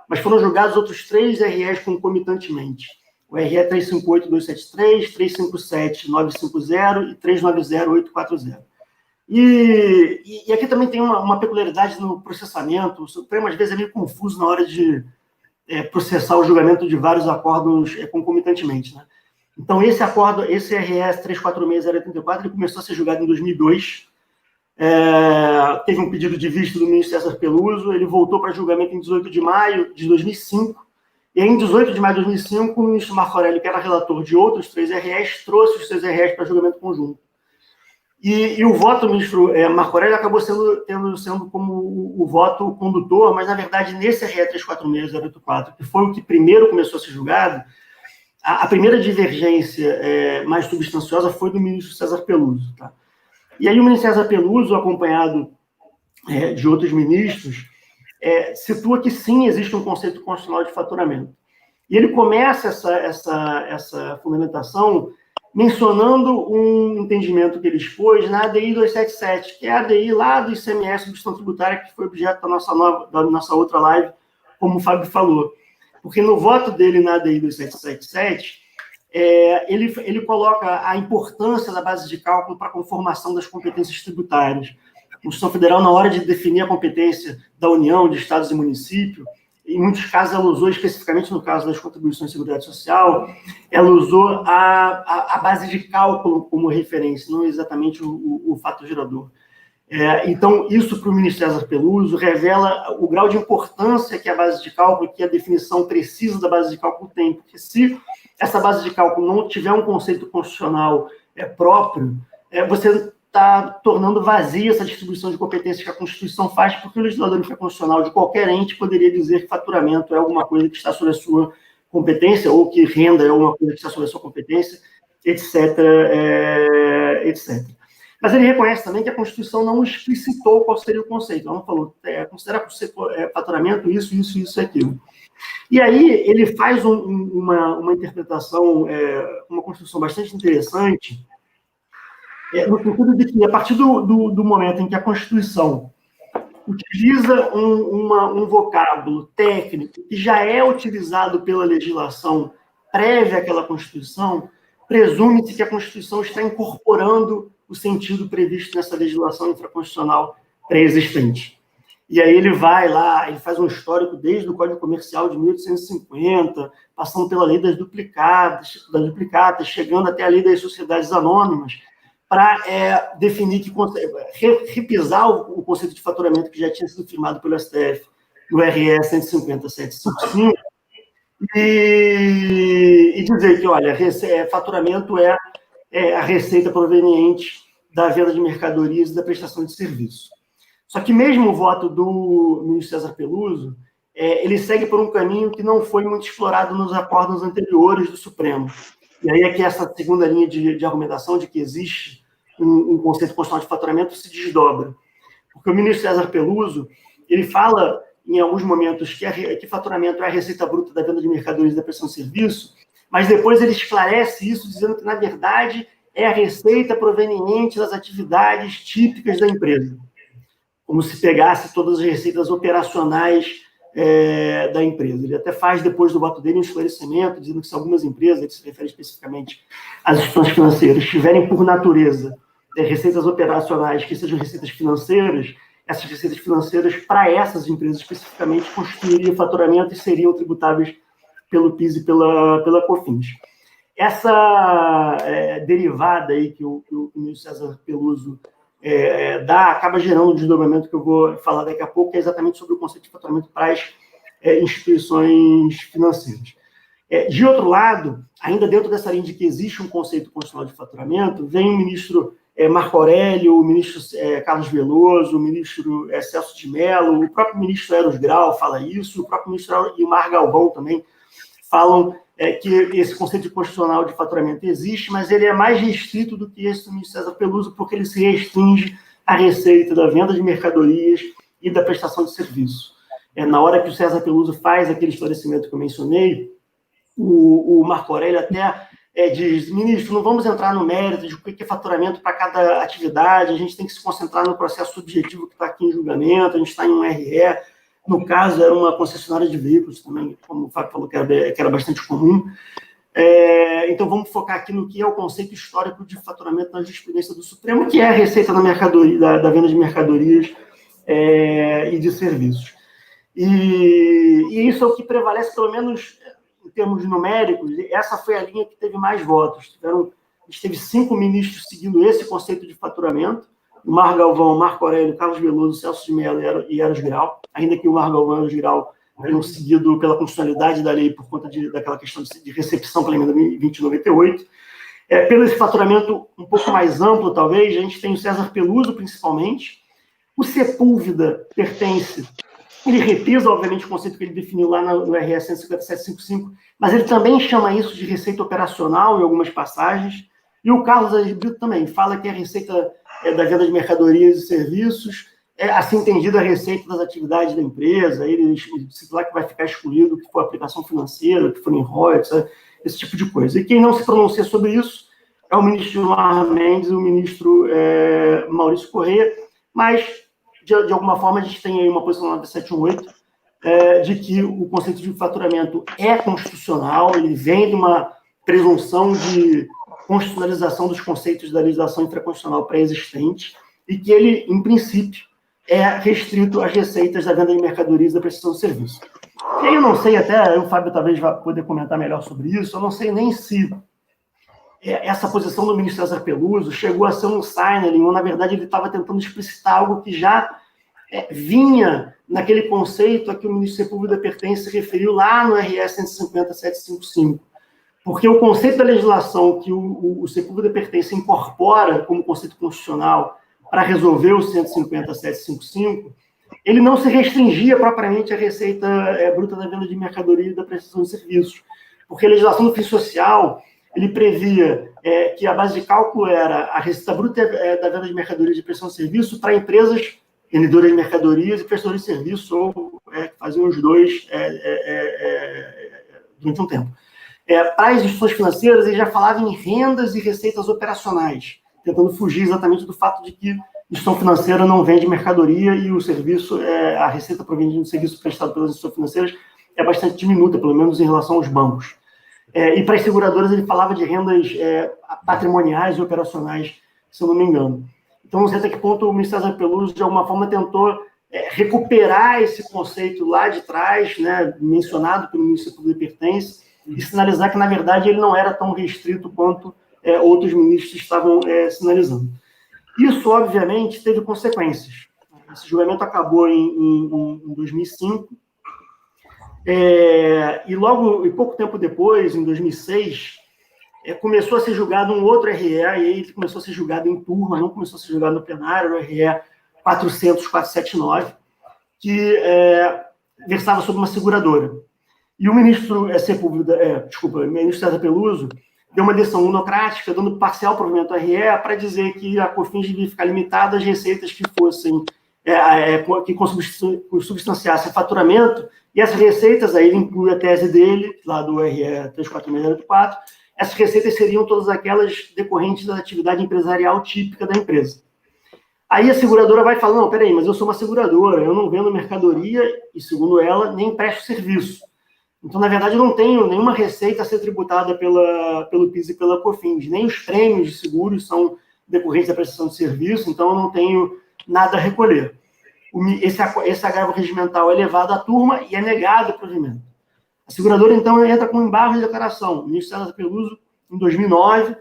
Speaker 3: mas foram julgados outros 3 REs concomitantemente. O RE 358.273, 357.950 e 390.840. E aqui também tem uma peculiaridade no processamento. O Supremo, às vezes, é meio confuso na hora de processar o julgamento de vários acórdãos concomitantemente, né? Então, esse RE 346.084, ele começou a ser julgado em 2002, Teve um pedido de vista do ministro César Peluso, ele voltou para julgamento em 18 de maio de 2005, e em 18 de maio de 2005, o ministro Marco Aurélio, que era relator de outros 3 REs, trouxe os 3 REs para julgamento conjunto. E o voto do ministro Marco Aurélio acabou sendo como o voto condutor, mas, na verdade, nesse RE 346-084, que foi o que primeiro começou a ser julgado, a primeira divergência mais substanciosa foi do ministro César Peluso. Tá? E aí o ministro César Peluso, acompanhado de outros ministros, situa que sim, existe um conceito constitucional de faturamento. E ele começa essa fundamentação mencionando um entendimento que ele expôs na ADI 277, que é a ADI lá do ICMS, substituição tributária, que foi objeto da nossa outra live, como o Fábio falou. Porque no voto dele na ADI 2777, ele coloca a importância da base de cálculo para a conformação das competências tributárias. A Constituição Federal, na hora de definir a competência da União, de estados e municípios, em muitos casos ela usou, especificamente no caso das contribuições de seguridade social, ela usou a base de cálculo como referência, não exatamente o fato gerador. Então, isso para o ministro César Peluso revela o grau de importância que a base de cálculo, que a definição precisa da base de cálculo tem, porque se essa base de cálculo não tiver um conceito constitucional próprio, você está tornando vazia essa distribuição de competências que a Constituição faz, porque o legislador infraconstitucional de qualquer ente poderia dizer que faturamento é alguma coisa que está sobre a sua competência, ou que renda é alguma coisa que está sobre a sua competência, etc., etc. Mas ele reconhece também que a Constituição não explicitou qual seria o conceito. Ela não falou, considera faturamento isso e aquilo. E aí ele faz uma interpretação, uma construção bastante interessante, no sentido de que, a partir do momento em que a Constituição utiliza um vocábulo técnico que já é utilizado pela legislação prévia àquela Constituição, presume-se que a Constituição está incorporando o sentido previsto nessa legislação infraconstitucional pré-existente. E aí ele vai lá, ele faz um histórico desde o Código Comercial de 1850, passando pela lei das duplicatas, chegando até a lei das sociedades anônimas, para definir, repisar o conceito de faturamento que já tinha sido firmado pelo STF no RE 150.755, e dizer que, olha, faturamento é a receita proveniente da venda de mercadorias e da prestação de serviço. Só que mesmo o voto do ministro César Peluso, ele segue por um caminho que não foi muito explorado nos acordos anteriores do Supremo. E aí é que essa segunda linha de argumentação de que existe um conceito constitucional de faturamento se desdobra. Porque o ministro César Peluso, ele fala, em alguns momentos, que faturamento é a receita bruta da venda de mercadorias e da prestação de serviço, mas depois ele esclarece isso dizendo que, na verdade, é a receita proveniente das atividades típicas da empresa. Como se pegasse todas as receitas operacionais da empresa. Ele até faz, depois do voto dele, um esclarecimento, dizendo que se algumas empresas, ele se refere especificamente às instituições financeiras, tiverem por natureza receitas operacionais que sejam receitas financeiras, essas receitas financeiras, para essas empresas especificamente, constituiriam faturamento e seriam tributáveis pelo PIS e pela COFINS. Essa derivada aí que o ministro César Peluso acaba gerando um desdobramento que eu vou falar daqui a pouco, que é exatamente sobre o conceito de faturamento para as instituições financeiras. De outro lado, ainda dentro dessa linha de que existe um conceito constitucional de faturamento, vem o ministro Marco Aurélio, o ministro Carlos Veloso, o ministro Celso de Mello, o próprio ministro Eros Grau fala isso, o próprio ministro Ilmar Galvão também falam que esse conceito constitucional de faturamento existe, mas ele é mais restrito do que esse do ministro César Peluso, porque ele se restringe à receita da venda de mercadorias e da prestação de serviço. Na hora que o César Peluso faz aquele esclarecimento que eu mencionei, o Marco Aurélio até diz, ministro, não vamos entrar no mérito de o que é faturamento para cada atividade, a gente tem que se concentrar no processo subjetivo que está aqui em julgamento, a gente está em um RE, no caso era uma concessionária de veículos também, como o Fábio falou que era bastante comum. Então vamos focar aqui no que é o conceito histórico de faturamento na jurisprudência do Supremo, que é a receita da venda de mercadorias e de serviços. E isso é o que prevalece, pelo menos em termos numéricos, essa foi a linha que teve mais votos. A gente teve 5 ministros seguindo esse conceito de faturamento, Mar Galvão, Marco Aurélio, Carlos Veloso, Celso de Mello e Eros Grau, ainda que o Mar Galvão e Eros Grau tenham seguido pela constitucionalidade da lei por conta daquela questão de recepção pela emenda 2098. Pelo esse faturamento um pouco mais amplo, talvez, a gente tem o César Peluso, principalmente. O Sepúlveda pertence, ele reprisa, obviamente, o conceito que ele definiu lá no RS 15755, mas ele também chama isso de receita operacional em algumas passagens. E o Carlos Azevedo Brito também fala que a receita da venda de mercadorias e serviços é, assim entendida, a receita das atividades da empresa. Ele cita lá que vai ficar excluído o que for aplicação financeira, o que for em royalties, esse tipo de coisa. E quem não se pronuncia sobre isso é o ministro Gilmar Mendes e o ministro Maurício Corrêa, mas, de alguma forma, a gente tem aí uma posição na 718 de que o conceito de faturamento é constitucional, ele vem de uma presunção de constitucionalização dos conceitos da legislação infraconstitucional pré-existente e que ele, em princípio, é restrito às receitas da venda de mercadorias e da prestação de serviço. E aí eu não sei, até o Fábio talvez vá poder comentar melhor sobre isso, eu não sei nem se essa posição do ministro César Peluso chegou a ser um signaling, ou, na verdade, ele estava tentando explicitar algo que já vinha naquele conceito a que o ministro Sepúlveda pertence se referiu lá no RS 150.755. Porque o conceito da legislação que o Sepúlveda pertence incorpora como conceito constitucional para resolver o 150.755, ele não se restringia propriamente à receita bruta da venda de mercadoria e da prestação de serviços. Porque a legislação do fim social, ele previa que a base de cálculo era a receita bruta da venda de mercadoria e prestação de serviço para empresas vendedoras de mercadorias e prestadores de serviço, ou que faziam os dois durante um tempo. Para as instituições financeiras, ele já falava em rendas e receitas operacionais, tentando fugir exatamente do fato de que a instituição financeira não vende mercadoria e o serviço, a receita proveniente do serviço prestado pelas instituições financeiras é bastante diminuta, pelo menos em relação aos bancos. E para as seguradoras ele falava de rendas patrimoniais e operacionais, se eu não me engano. Então, não sei até que ponto o ministro César Peluso, de alguma forma, tentou recuperar esse conceito lá de trás, né, mencionado pelo ministro Sepúlveda pertence, e sinalizar que, na verdade, ele não era tão restrito quanto outros ministros estavam sinalizando. Isso, obviamente, teve consequências. Esse julgamento acabou em 2005, e pouco tempo depois, em 2006, começou a ser julgado um outro RE, e aí ele começou a ser julgado em turma, não começou a ser julgado no plenário, o RE 400.479, que versava sobre uma seguradora. E o ministro o ministro César Peluso deu uma decisão monocrática, dando parcial provimento ao RE para dizer que a COFINS devia ficar limitada às receitas que fossem, que consubstanciassem faturamento, e essas receitas, aí ele inclui a tese dele, lá do RE 34604, essas receitas seriam todas aquelas decorrentes da atividade empresarial típica da empresa. Aí a seguradora vai falar, não, peraí, mas eu sou uma seguradora, eu não vendo mercadoria e, segundo ela, nem presto serviço. Então, na verdade, eu não tenho nenhuma receita a ser tributada pelo PIS e pela COFINS, nem os prêmios de seguros são decorrentes da prestação de serviço, então eu não tenho nada a recolher. Esse agravo regimental é levado à turma e é negado o provimento. A seguradora, então, entra com embargo de declaração. O ministro César Peluso, em 2009,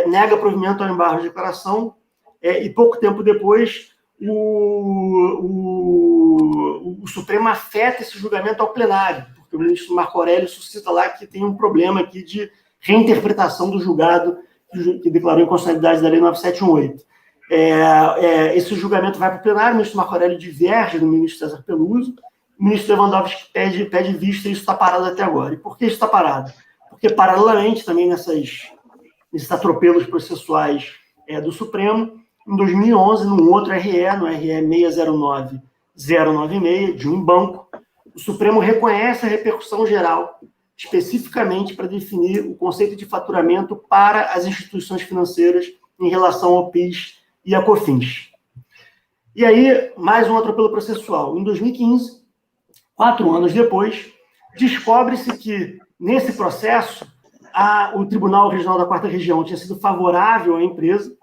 Speaker 3: nega provimento ao embargo de declaração, e pouco tempo depois, o Supremo afeta esse julgamento ao plenário, porque o ministro Marco Aurélio suscita lá que tem um problema aqui de reinterpretação do julgado que declarou inconstitucionalidade da Lei 9718. Esse julgamento vai para o plenário, o ministro Marco Aurélio diverge do ministro César Peluso, o ministro Lewandowski pede vista e isso está parado até agora. E por que isso está parado? Porque, paralelamente, também nesses atropelos processuais do Supremo, em 2011, num outro RE, no RE 609096, de um banco, o Supremo reconhece a repercussão geral, especificamente para definir o conceito de faturamento para as instituições financeiras em relação ao PIS e à COFINS. E aí, mais um atropelo processual. Em 2015, 4 anos depois, descobre-se que, nesse processo, o Tribunal Regional da 4ª Região tinha sido favorável à empresa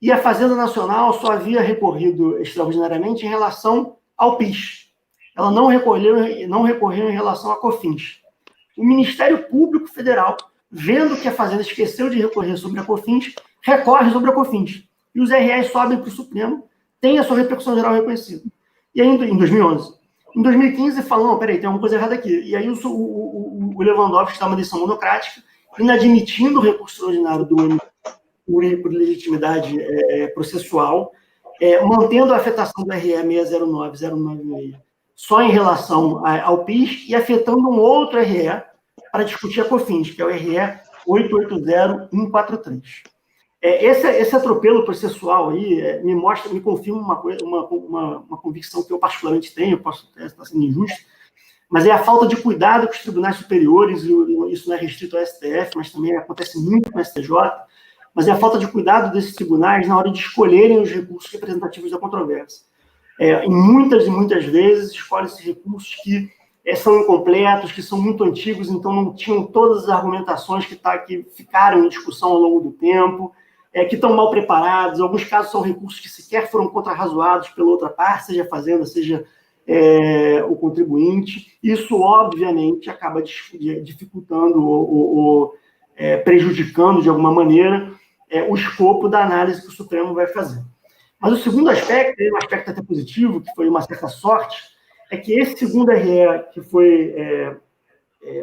Speaker 3: e a Fazenda Nacional só havia recorrido extraordinariamente em relação ao PIS. Ela não recorreu em relação à COFINS. O Ministério Público Federal, vendo que a Fazenda esqueceu de recorrer sobre a COFINS, recorre sobre a COFINS. e os REs sobem para o Supremo, tem a sua repercussão geral reconhecida. E aí, em 2011. Em 2015, falam, peraí, tem alguma coisa errada aqui. E aí o Lewandowski está uma decisão monocrática, inadmitindo o recurso extraordinário do MP por legitimidade processual, mantendo a afetação do RE 609, 096, só em relação ao PIS, e afetando um outro RE para discutir a COFINS, que é o RE 880143. Esse atropelo processual aí me confirma uma convicção que eu particularmente tenho, posso estar sendo injusto, mas é a falta de cuidado com os tribunais superiores, e isso não é restrito ao STF, mas também acontece muito no STJ, mas é a falta de cuidado desses tribunais na hora de escolherem os recursos representativos da controvérsia. E muitas vezes escolhem esses recursos que são incompletos, que são muito antigos, então não tinham todas as argumentações que ficaram em discussão ao longo do tempo, que estão mal preparados. Em alguns casos são recursos que sequer foram contrarrazoados pela outra parte, seja a Fazenda, seja o contribuinte. Isso, obviamente, acaba dificultando ou prejudicando, de alguma maneira, o escopo da análise que o Supremo vai fazer. Mas o segundo aspecto, um aspecto até positivo, que foi uma certa sorte, é que esse segundo RE, que foi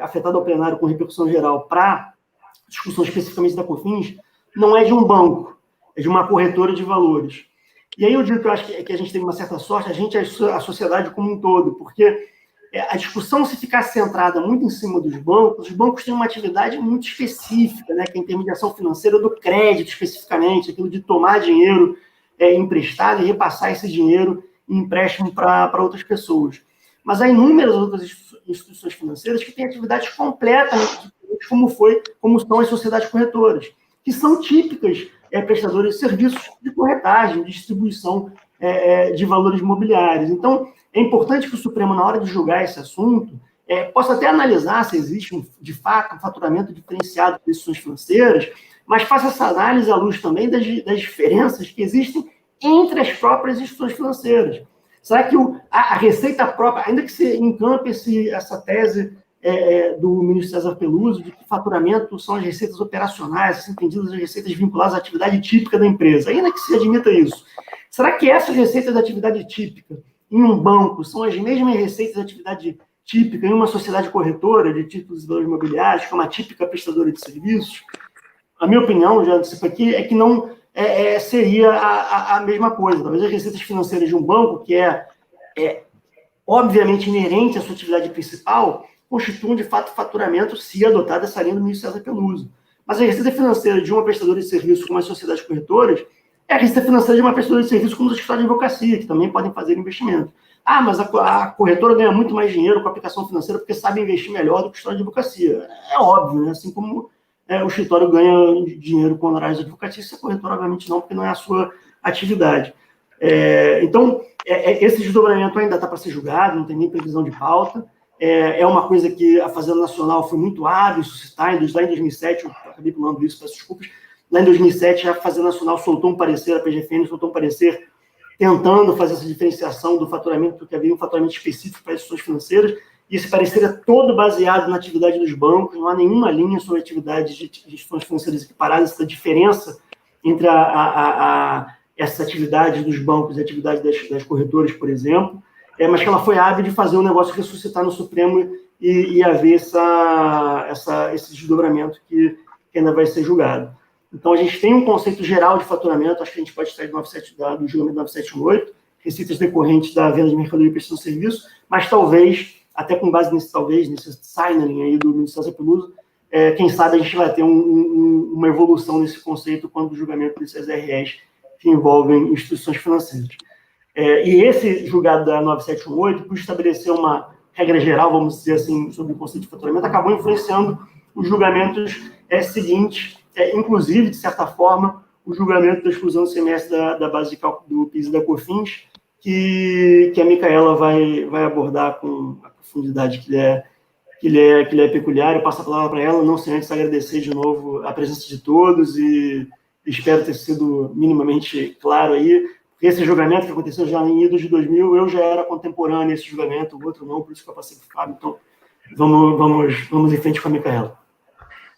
Speaker 3: afetado ao plenário com repercussão geral para discussão especificamente da COFINS, não é de um banco, é de uma corretora de valores. E aí eu digo que eu acho que a gente teve uma certa sorte, a sociedade como um todo, porque a discussão, se ficar centrada muito em cima dos bancos, os bancos têm uma atividade muito específica, né, que é a intermediação financeira do crédito, especificamente, aquilo de tomar dinheiro emprestado e repassar esse dinheiro em empréstimo para outras pessoas. Mas há inúmeras outras instituições financeiras que têm atividades completamente diferentes, como são as sociedades corretoras, que são típicas prestadores de serviços de corretagem, de distribuição de valores imobiliários. Então, é importante que o Supremo, na hora de julgar esse assunto, possa até analisar se existe, de fato, um faturamento diferenciado de instituições financeiras, mas faça essa análise à luz também das diferenças que existem entre as próprias instituições financeiras. Será que a receita própria, ainda que se encampe essa tese do ministro César Peluso, de que faturamento são as receitas operacionais, assim entendidas as receitas vinculadas à atividade típica da empresa, ainda que se admita isso, será que essas receitas da atividade típica em um banco são as mesmas receitas da atividade típica em uma sociedade corretora de títulos e valores imobiliários, que é uma típica prestadora de serviços? A minha opinião, já antecipo aqui, é que não seria a mesma coisa. Talvez as receitas financeiras de um banco, que obviamente inerente à sua atividade principal, constituam, de fato, faturamento se adotada essa linha do ministro César Peluso. Mas a receita financeira de uma prestadora de serviço como as sociedades corretoras é a receita financeira de uma prestadora de serviço como os escritórios de advocacia, que também podem fazer investimento. Mas a corretora ganha muito mais dinheiro com a aplicação financeira porque sabe investir melhor do que o escritório de advocacia. É óbvio, né? Assim como o escritório ganha dinheiro com honorários advocatícios, a corretora, obviamente, não, porque não é a sua atividade. Então, esse desdobramento ainda está para ser julgado, não tem nem previsão de pauta. É uma coisa que a Fazenda Nacional foi muito hábil em suscitar, lá em 2007, eu acabei pulando isso, peço desculpas, lá em 2007 a Fazenda Nacional soltou um parecer, a PGFN soltou um parecer tentando fazer essa diferenciação do faturamento, porque havia um faturamento específico para as instituições financeiras, e esse parecer é todo baseado na atividade dos bancos, não há nenhuma linha sobre atividades de instituições financeiras equiparadas, essa diferença entre essa atividade dos bancos e a atividade das corretoras, por exemplo, mas que ela foi hábil de fazer um negócio ressuscitar no Supremo e haver esse desdobramento que ainda vai ser julgado. Então, a gente tem um conceito geral de faturamento, acho que a gente pode extrair do julgamento 9718, receitas decorrentes da venda de mercadoria e prestação de serviço, mas talvez, até com base nesse signaling aí do ministro César Peluso, quem sabe a gente vai ter uma evolução nesse conceito quando o julgamento desses REs que envolvem instituições financeiras. E esse julgado da 9718, por estabelecer uma regra geral, vamos dizer assim, sobre o conceito de faturamento, acabou influenciando os julgamentos seguintes, inclusive, de certa forma, o julgamento da exclusão do semestre da base de cálculo do PIS e da COFINS, que a Micaela vai abordar com a profundidade que ele é peculiar. Eu passo a palavra para ela, não sem antes agradecer de novo a presença de todos e espero ter sido minimamente claro aí. Esse julgamento que aconteceu já em idos de 2000, eu já era contemporâneo a esse julgamento, o outro não, por isso que eu passei para o Fábio. Então, vamos em frente com a Micaela.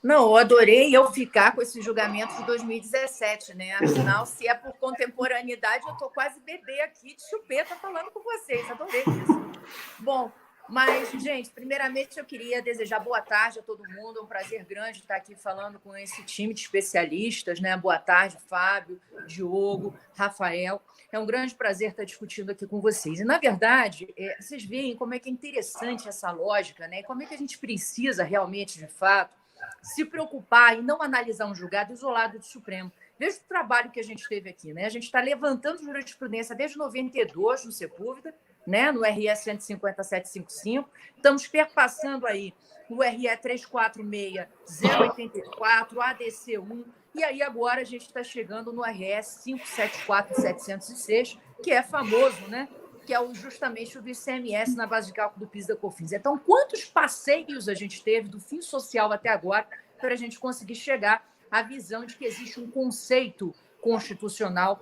Speaker 1: Não, eu adorei eu ficar com esse julgamento de 2017, né? Afinal, se é por contemporaneidade, eu estou quase bebê aqui de chupeta falando com vocês. Adorei isso. Bom, mas, gente, primeiramente eu queria desejar boa tarde a todo mundo. É um prazer grande estar aqui falando com esse time de especialistas, né? Boa tarde, Fábio, Diogo, Rafael. É um grande prazer estar discutindo aqui com vocês. E, na verdade, vocês veem como é que é interessante essa lógica, né? Como é que a gente precisa realmente, de fato, se preocupar e não analisar um julgado isolado do Supremo. Veja o trabalho que a gente teve aqui, né? A gente está levantando jurisprudência desde 92 no Sepúlveda, né? No RS 150.755. Estamos perpassando aí o RE 346.084, ADC 1, e aí agora a gente está chegando no RS 574.706, que é famoso, né? Que é justamente o do ICMS na base de cálculo do PIS da COFINS. Então, quantos passeios a gente teve do fim social até agora para a gente conseguir chegar à visão de que existe um conceito constitucional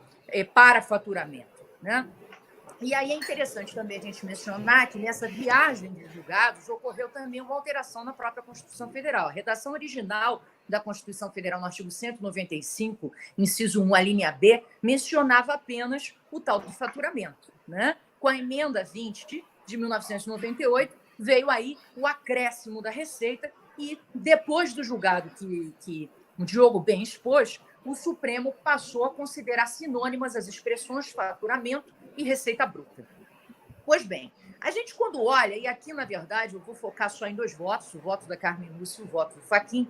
Speaker 1: para faturamento, né? E aí é interessante também a gente mencionar que nessa viagem de julgados ocorreu também uma alteração na própria Constituição Federal. A redação original da Constituição Federal, no artigo 195, inciso 1, a linha B, mencionava apenas o tal do faturamento, né? Com a emenda 20 de 1998, veio aí o acréscimo da receita e depois do julgado que o Diogo bem expôs, o Supremo passou a considerar sinônimas as expressões faturamento e receita bruta. Pois bem, a gente quando olha, e aqui, na verdade, eu vou focar só em dois votos, o voto da Carmen Lúcia e o voto do Fachin,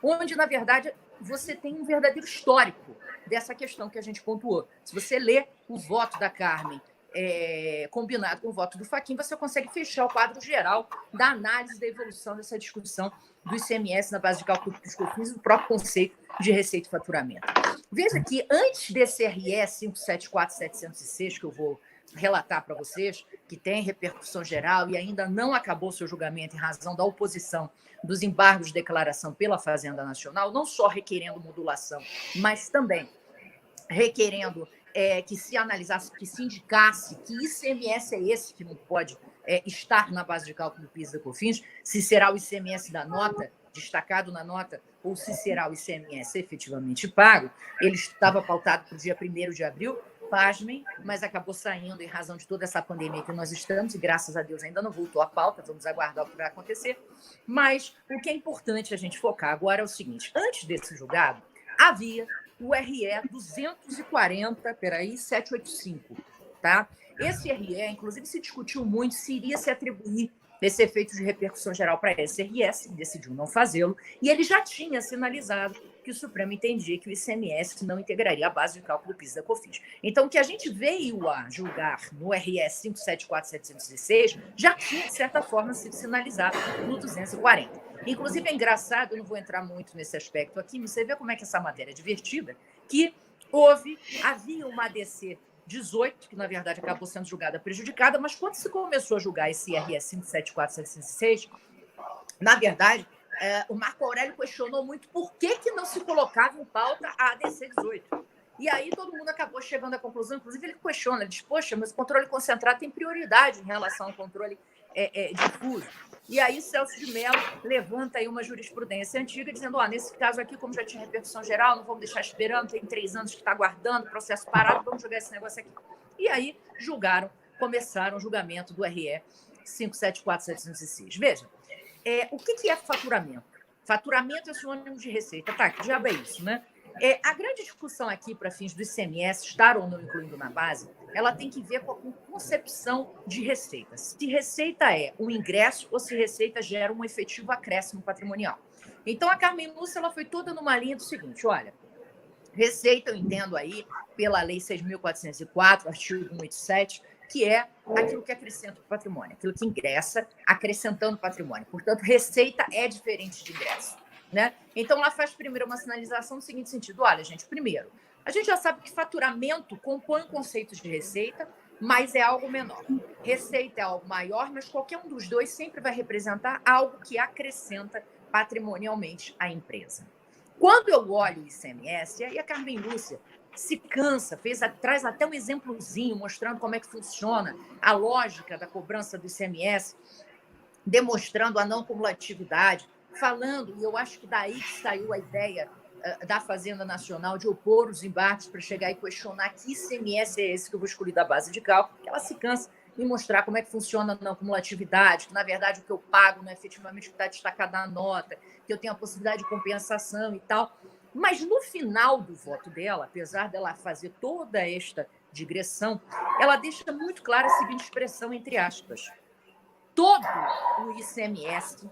Speaker 1: onde, na verdade, você tem um verdadeiro histórico dessa questão que a gente pontuou. Se você lê o voto da Carmen combinado com o voto do Fachin, você consegue fechar o quadro geral da análise da evolução dessa discussão do ICMS na base de cálculo dos COFINS e do próprio conceito de receita e faturamento. Veja que antes desse RE 574.706, que eu vou relatar para vocês, que tem repercussão geral e ainda não acabou seu julgamento em razão da oposição dos embargos de declaração pela Fazenda Nacional, não só requerendo modulação, mas também requerendo que se analisasse, que se indicasse que ICMS é esse que não pode estar na base de cálculo do PIS da COFINS, se será o ICMS da nota, destacado na nota, ou se será o ICMS efetivamente pago. Ele estava pautado para o dia 1º de abril, pasmem, mas acabou saindo em razão de toda essa pandemia que nós estamos, e graças a Deus ainda não voltou à pauta, vamos aguardar o que vai acontecer. Mas o que é importante a gente focar agora é o seguinte: antes desse julgado, havia o RE 240.785, tá? Esse RE, inclusive, se discutiu muito se iria se atribuir esse efeito de repercussão geral para esse RS, decidiu não fazê-lo, e ele já tinha sinalizado que o Supremo entendia que o ICMS não integraria a base de cálculo do PIS da COFINS. Então, o que a gente veio a julgar no RS 574.716 já tinha, de certa forma, sido sinalizado no 240. Inclusive, é engraçado, eu não vou entrar muito nesse aspecto aqui, mas você vê como é que essa matéria é divertida, que havia uma ADC 18, que na verdade acabou sendo julgada prejudicada, mas quando se começou a julgar esse RS 574.706, na verdade, o Marco Aurélio questionou muito por que não se colocava em pauta a ADC 18. E aí todo mundo acabou chegando à conclusão, inclusive ele questiona, ele diz, poxa, mas o controle concentrado tem prioridade em relação ao controle difuso. E aí Celso de Mello levanta aí uma jurisprudência antiga, dizendo, nesse caso aqui, como já tinha repercussão geral, não vamos deixar esperando, tem 3 anos que está aguardando, processo parado, vamos jogar esse negócio aqui. E aí começaram o julgamento do RE 574.706. Veja, o que é faturamento? Faturamento é sinônimo de receita. Tá, que diabo é isso, né? A grande discussão aqui para fins do ICMS, estar ou não incluindo na base, ela tem que ver com a concepção de receita. Se receita é um ingresso ou se receita gera um efetivo acréscimo patrimonial. Então, a Carmen Lúcia ela foi toda numa linha do seguinte, olha, receita eu entendo aí pela Lei 6.404, artigo 187, que é aquilo que acrescenta o patrimônio, aquilo que ingressa acrescentando patrimônio. Portanto, receita é diferente de ingresso, né? Então, ela faz primeiro uma sinalização no seguinte sentido, olha, gente, primeiro, a gente já sabe que faturamento compõe conceitos de receita, mas é algo menor. Receita é algo maior, mas qualquer um dos dois sempre vai representar algo que acrescenta patrimonialmente à empresa. Quando eu olho o ICMS, aí a Carmen Lúcia se cansa, traz até um exemplozinho mostrando como é que funciona a lógica da cobrança do ICMS, demonstrando a não cumulatividade falando, e eu acho que daí que saiu a ideia da Fazenda Nacional de opor os embarques para chegar e questionar que ICMS é esse que eu vou excluir da base de cálculo, porque ela se cansa em mostrar como é que funciona na acumulatividade, que, na verdade, o que eu pago não é efetivamente o que está destacado na nota, que eu tenho a possibilidade de compensação e tal. Mas, no final do voto dela, apesar dela fazer toda esta digressão, ela deixa muito clara a seguinte expressão, entre aspas: todo o ICMS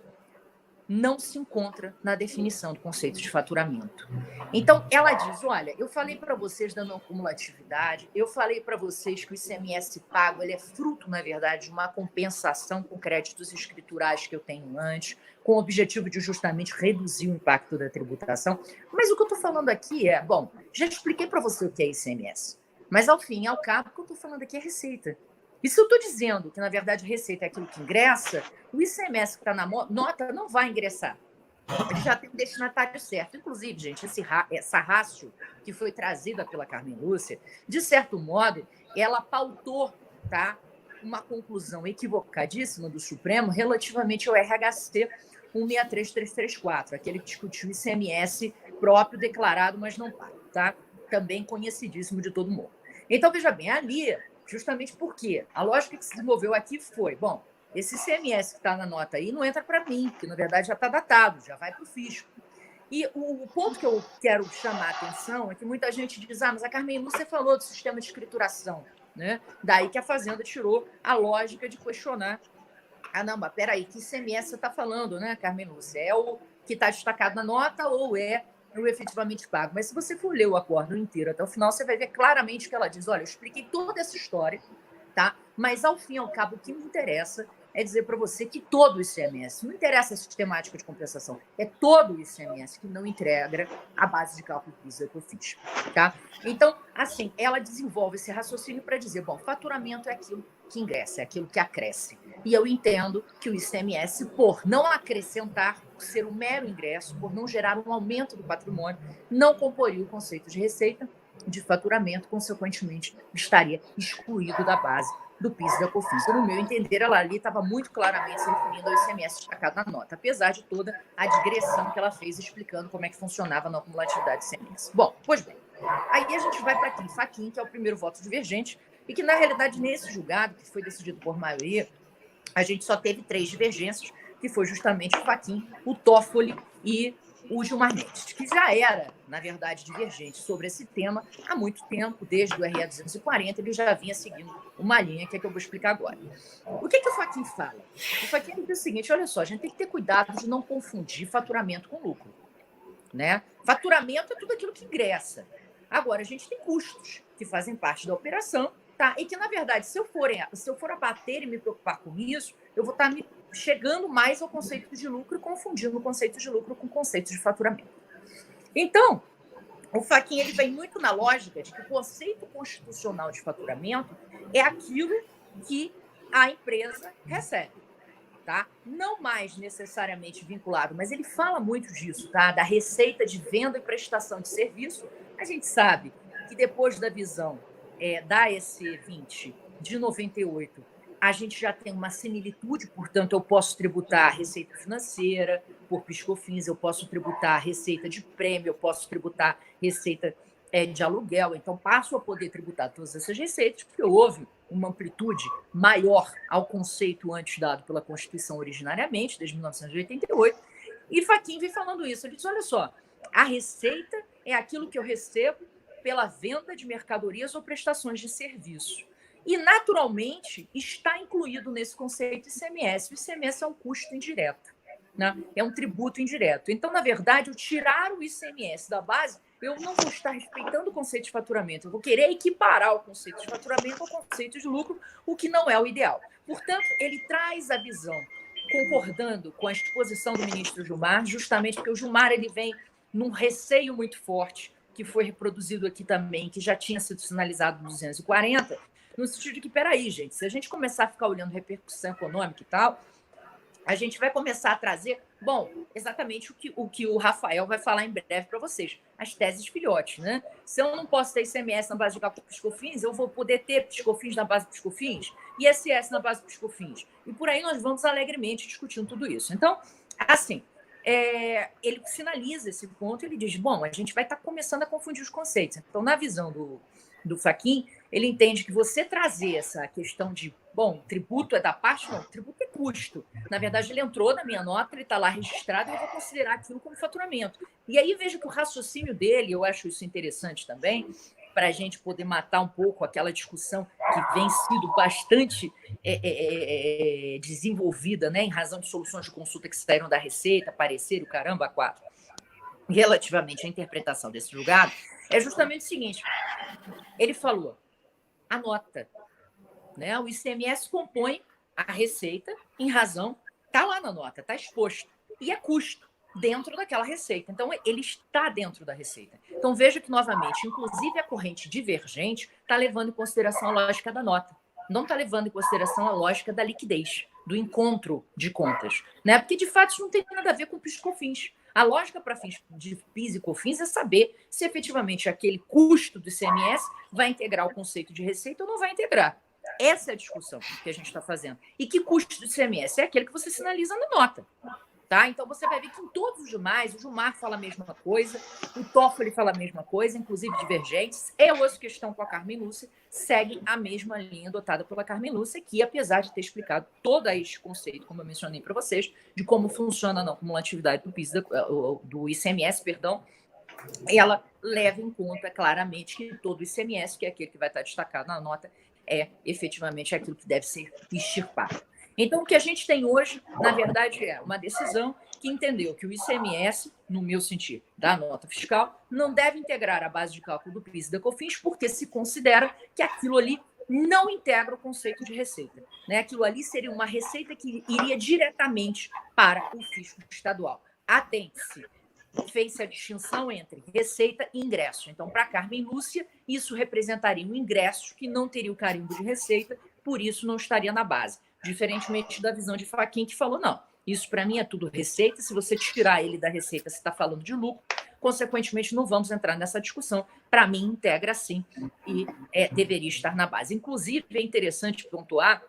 Speaker 1: não se encontra na definição do conceito de faturamento. Então, ela diz, olha, eu falei para vocês da não cumulatividade, eu falei para vocês que o ICMS pago ele é fruto, na verdade, de uma compensação com créditos escriturais que eu tenho antes, com o objetivo de justamente reduzir o impacto da tributação. Mas o que eu estou falando aqui é, bom, já expliquei para você o que é ICMS, mas, ao fim e ao cabo, o que eu estou falando aqui é receita. E se eu estou dizendo que, na verdade, receita é aquilo que ingressa, o ICMS que está na nota não vai ingressar. Ele já tem o destinatário certo. Inclusive, gente, essa rácio que foi trazida pela Carmen Lúcia, de certo modo, ela pautou, tá, uma conclusão equivocadíssima do Supremo relativamente ao RHC 163334, aquele que discutiu o ICMS próprio declarado, mas não pago, tá? Também conhecidíssimo de todo mundo. Então, veja bem, ali, justamente porque a lógica que se desenvolveu aqui foi, bom, esse ICMS que está na nota aí não entra para mim, porque, na verdade, já está datado, já vai para o fisco. E o ponto que eu quero chamar a atenção é que muita gente diz, mas a Carmen Lúcia falou do sistema de escrituração, né? Daí que a Fazenda tirou a lógica de questionar, não, mas peraí, que ICMS você está falando, né, Carmen Lúcia? É o que está destacado na nota ou é o efetivamente pago? Mas se você for ler o acordo inteiro até o final, você vai ver claramente que ela diz, olha, eu expliquei toda essa história, tá? Mas, ao fim e ao cabo, o que me interessa é dizer para você que todo o ICMS, não interessa a sistemática de compensação, é todo o ICMS que não integra a base de cálculo do PIS e COFINS, tá? Então, assim, ela desenvolve esse raciocínio para dizer, bom, faturamento é aquilo que ingressa, é aquilo que acresce. E eu entendo que o ICMS, por não acrescentar, por ser um mero ingresso, por não gerar um aumento do patrimônio, não comporia o conceito de receita, de faturamento, consequentemente, estaria excluído da base do PIS e da COFINS. No meu entender, ela ali estava muito claramente se referindo ao ICMS destacado na nota, apesar de toda a digressão que ela fez explicando como é que funcionava na acumulatividade do ICMS. Bom, pois bem, aí a gente vai para aqui, Fachin, que é o primeiro voto divergente, e que, na realidade, nesse julgado, que foi decidido por maioria, a gente só teve 3 divergências, que foi justamente o Fachin, o Toffoli e o Gilmar Mendes, que já era, na verdade, divergente sobre esse tema há muito tempo, desde o RE 240, ele já vinha seguindo uma linha que é que eu vou explicar agora. O que o Fachin fala? O Fachin diz o seguinte, olha só, a gente tem que ter cuidado de não confundir faturamento com lucro, né? Faturamento é tudo aquilo que ingressa. Agora, a gente tem custos que fazem parte da operação, tá? E que, na verdade, se eu for abater e me preocupar com isso, eu vou estar me chegando mais ao conceito de lucro e confundindo o conceito de lucro com o conceito de faturamento. Então, o Fachin ele vem muito na lógica de que o conceito constitucional de faturamento é aquilo que a empresa recebe, tá? Não mais necessariamente vinculado, mas ele fala muito disso, tá? Da receita de venda e prestação de serviço. A gente sabe que depois da visão da EC20 de 98, a gente já tem uma similitude, portanto, eu posso tributar a receita financeira por PIS/COFINS, eu posso tributar a receita de prêmio, eu posso tributar receita de aluguel, então passo a poder tributar todas essas receitas, porque houve uma amplitude maior ao conceito antes dado pela Constituição originariamente, desde 1988, e Fachin vem falando isso, ele diz, olha só, a receita é aquilo que eu recebo pela venda de mercadorias ou prestações de serviço. E, naturalmente, está incluído nesse conceito ICMS. O ICMS é um custo indireto, né? É um tributo indireto. Então, na verdade, eu tirar o ICMS da base, eu não vou estar respeitando o conceito de faturamento. Eu vou querer equiparar o conceito de faturamento ao conceito de lucro, o que não é o ideal. Portanto, ele traz a visão, concordando com a exposição do ministro Gilmar, justamente porque o Gilmar ele vem num receio muito forte, que foi reproduzido aqui também, que já tinha sido sinalizado no 240, no sentido de que, peraí, gente, se a gente começar a ficar olhando repercussão econômica e tal, a gente vai começar a trazer, bom, exatamente o que o Rafael vai falar em breve para vocês, as teses filhotes, né? Se eu não posso ter ICMS na base de cálculo PIS/COFINS, eu vou poder ter PIS/COFINS na base do PIS/COFINS e ISS na base do PIS/COFINS. E por aí nós vamos alegremente discutindo tudo isso. Então, assim, ele sinaliza esse ponto, ele diz, bom, a gente vai estar começando a confundir os conceitos. Então, na visão do Fachin, ele entende que você trazer essa questão de, bom, tributo é da parte, não, tributo é custo. Na verdade, ele entrou na minha nota, ele está lá registrado, e eu vou considerar aquilo como faturamento. E aí vejo que o raciocínio dele, eu acho isso interessante também, para a gente poder matar um pouco aquela discussão que vem sido bastante desenvolvida, né, em razão de soluções de consulta que saíram da Receita, parecer, o caramba, 4, relativamente à interpretação desse julgado, é justamente o seguinte, ele falou, a nota, né, o ICMS compõe a Receita em razão, está lá na nota, está exposto, e é custo dentro daquela receita. Então, ele está dentro da receita. Então, veja que, novamente, inclusive a corrente divergente está levando em consideração a lógica da nota. Não está levando em consideração a lógica da liquidez, do encontro de contas. Né? Porque, de fato, isso não tem nada a ver com PIS e COFINS. A lógica para fins de PIS e COFINS é saber se, efetivamente, aquele custo do ICMS vai integrar o conceito de receita ou não vai integrar. Essa é a discussão que a gente está fazendo. E que custo do ICMS? É aquele que você sinaliza na nota. Tá? Então, você vai ver que em todos os demais, o Gilmar fala a mesma coisa, o Toffoli fala a mesma coisa, inclusive divergentes, e a outra questão com a Carmen Lúcia segue a mesma linha adotada pela Carmen Lúcia, que, apesar de ter explicado todo este conceito, como eu mencionei para vocês, de como funciona a não cumulatividade do PIS, do ICMS, perdão, ela leva em conta claramente que todo o ICMS, que é aquele que vai estar destacado na nota, é efetivamente aquilo que deve ser extirpado. Então, o que a gente tem hoje, na verdade, é uma decisão que entendeu que o ICMS, no meu sentido, da nota fiscal, não deve integrar a base de cálculo do PIS e da COFINS, porque se considera que aquilo ali não integra o conceito de receita. Né? Aquilo ali seria uma receita que iria diretamente para o fisco estadual. Atente-se, fez-se a distinção entre receita e ingresso. Então, para Carmen Lúcia, isso representaria um ingresso que não teria o carimbo de receita, por isso não estaria na base. Diferentemente da visão de Fachin, que falou, não, isso para mim é tudo receita, se você tirar ele da receita, você está falando de lucro, consequentemente não vamos entrar nessa discussão, para mim integra sim e deveria estar na base. Inclusive, é interessante pontuar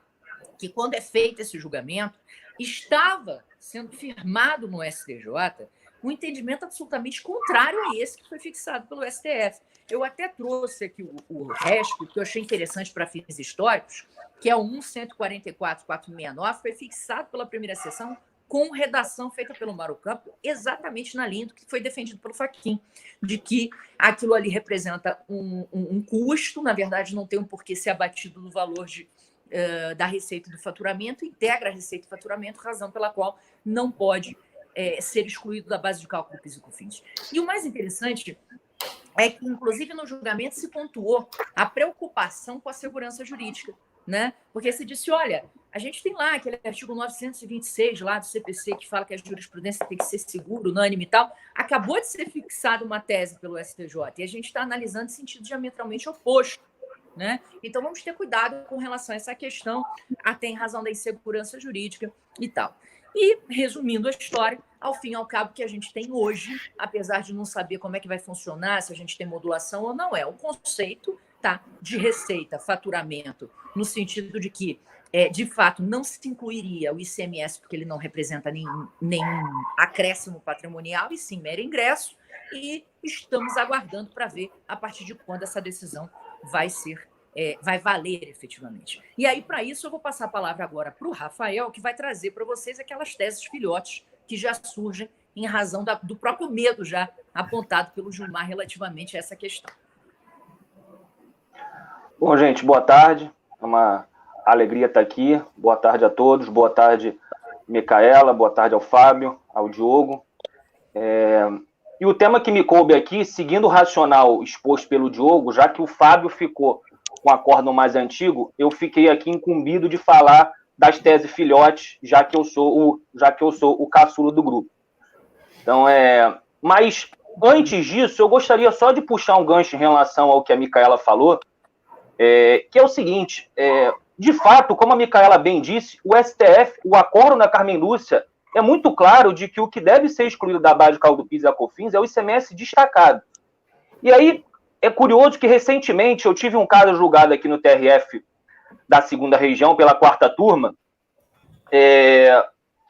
Speaker 1: que quando é feito esse julgamento, estava sendo firmado no STJ um entendimento absolutamente contrário a esse que foi fixado pelo STF. Eu até trouxe aqui o RESP, que eu achei interessante para fins históricos, que é o 1.144.469, foi fixado pela primeira sessão com redação feita pelo Mário Campo, exatamente na linha do que foi defendido pelo Fachin, de que aquilo ali representa um custo, na verdade não tem um porquê ser abatido no valor da receita do faturamento, integra a receita do faturamento, razão pela qual não pode ser excluído da base de cálculo do PIS e COFINS. E o mais interessante é que, inclusive, no julgamento se pontuou a preocupação com a segurança jurídica, né? Porque se disse, olha, a gente tem lá aquele artigo 926 lá do CPC que fala que a jurisprudência tem que ser segura, unânime e tal. Acabou de ser fixada uma tese pelo STJ e a gente está analisando em sentido diametralmente oposto, né? Então, vamos ter cuidado com relação a essa questão, até em razão da insegurança jurídica e tal. E, resumindo a história, ao fim e ao cabo, que a gente tem hoje, apesar de não saber como é que vai funcionar, se a gente tem modulação ou não, é o conceito de receita, faturamento, no sentido de que, de fato, não se incluiria o ICMS, porque ele não representa nenhum acréscimo patrimonial, e sim mero ingresso, e estamos aguardando para ver a partir de quando essa decisão vai valer efetivamente. E aí, para isso, eu vou passar a palavra agora para o Rafael, que vai trazer para vocês aquelas teses filhotes que já surgem em razão do próprio medo já apontado pelo Gilmar relativamente a essa questão.
Speaker 4: Bom, gente, boa tarde. É uma alegria estar aqui. Boa tarde a todos. Boa tarde, Micaela. Boa tarde ao Fábio, ao Diogo. E o tema que me coube aqui, seguindo o racional exposto pelo Diogo, já que o Fábio ficou com o acórdão mais antigo, eu fiquei aqui incumbido de falar das teses filhotes, já que eu sou o caçula do grupo. Então, mas antes disso, eu gostaria só de puxar um gancho em relação ao que a Micaela falou, que é o seguinte, de fato, como a Micaela bem disse, o STF, o acórdão da Carmen Lúcia, é muito claro de que o que deve ser excluído da base de cálculo do PIS e COFINS é o ICMS destacado. E aí, é curioso que, recentemente, eu tive um caso julgado aqui no TRF da 2ª Região, pela 4ª turma,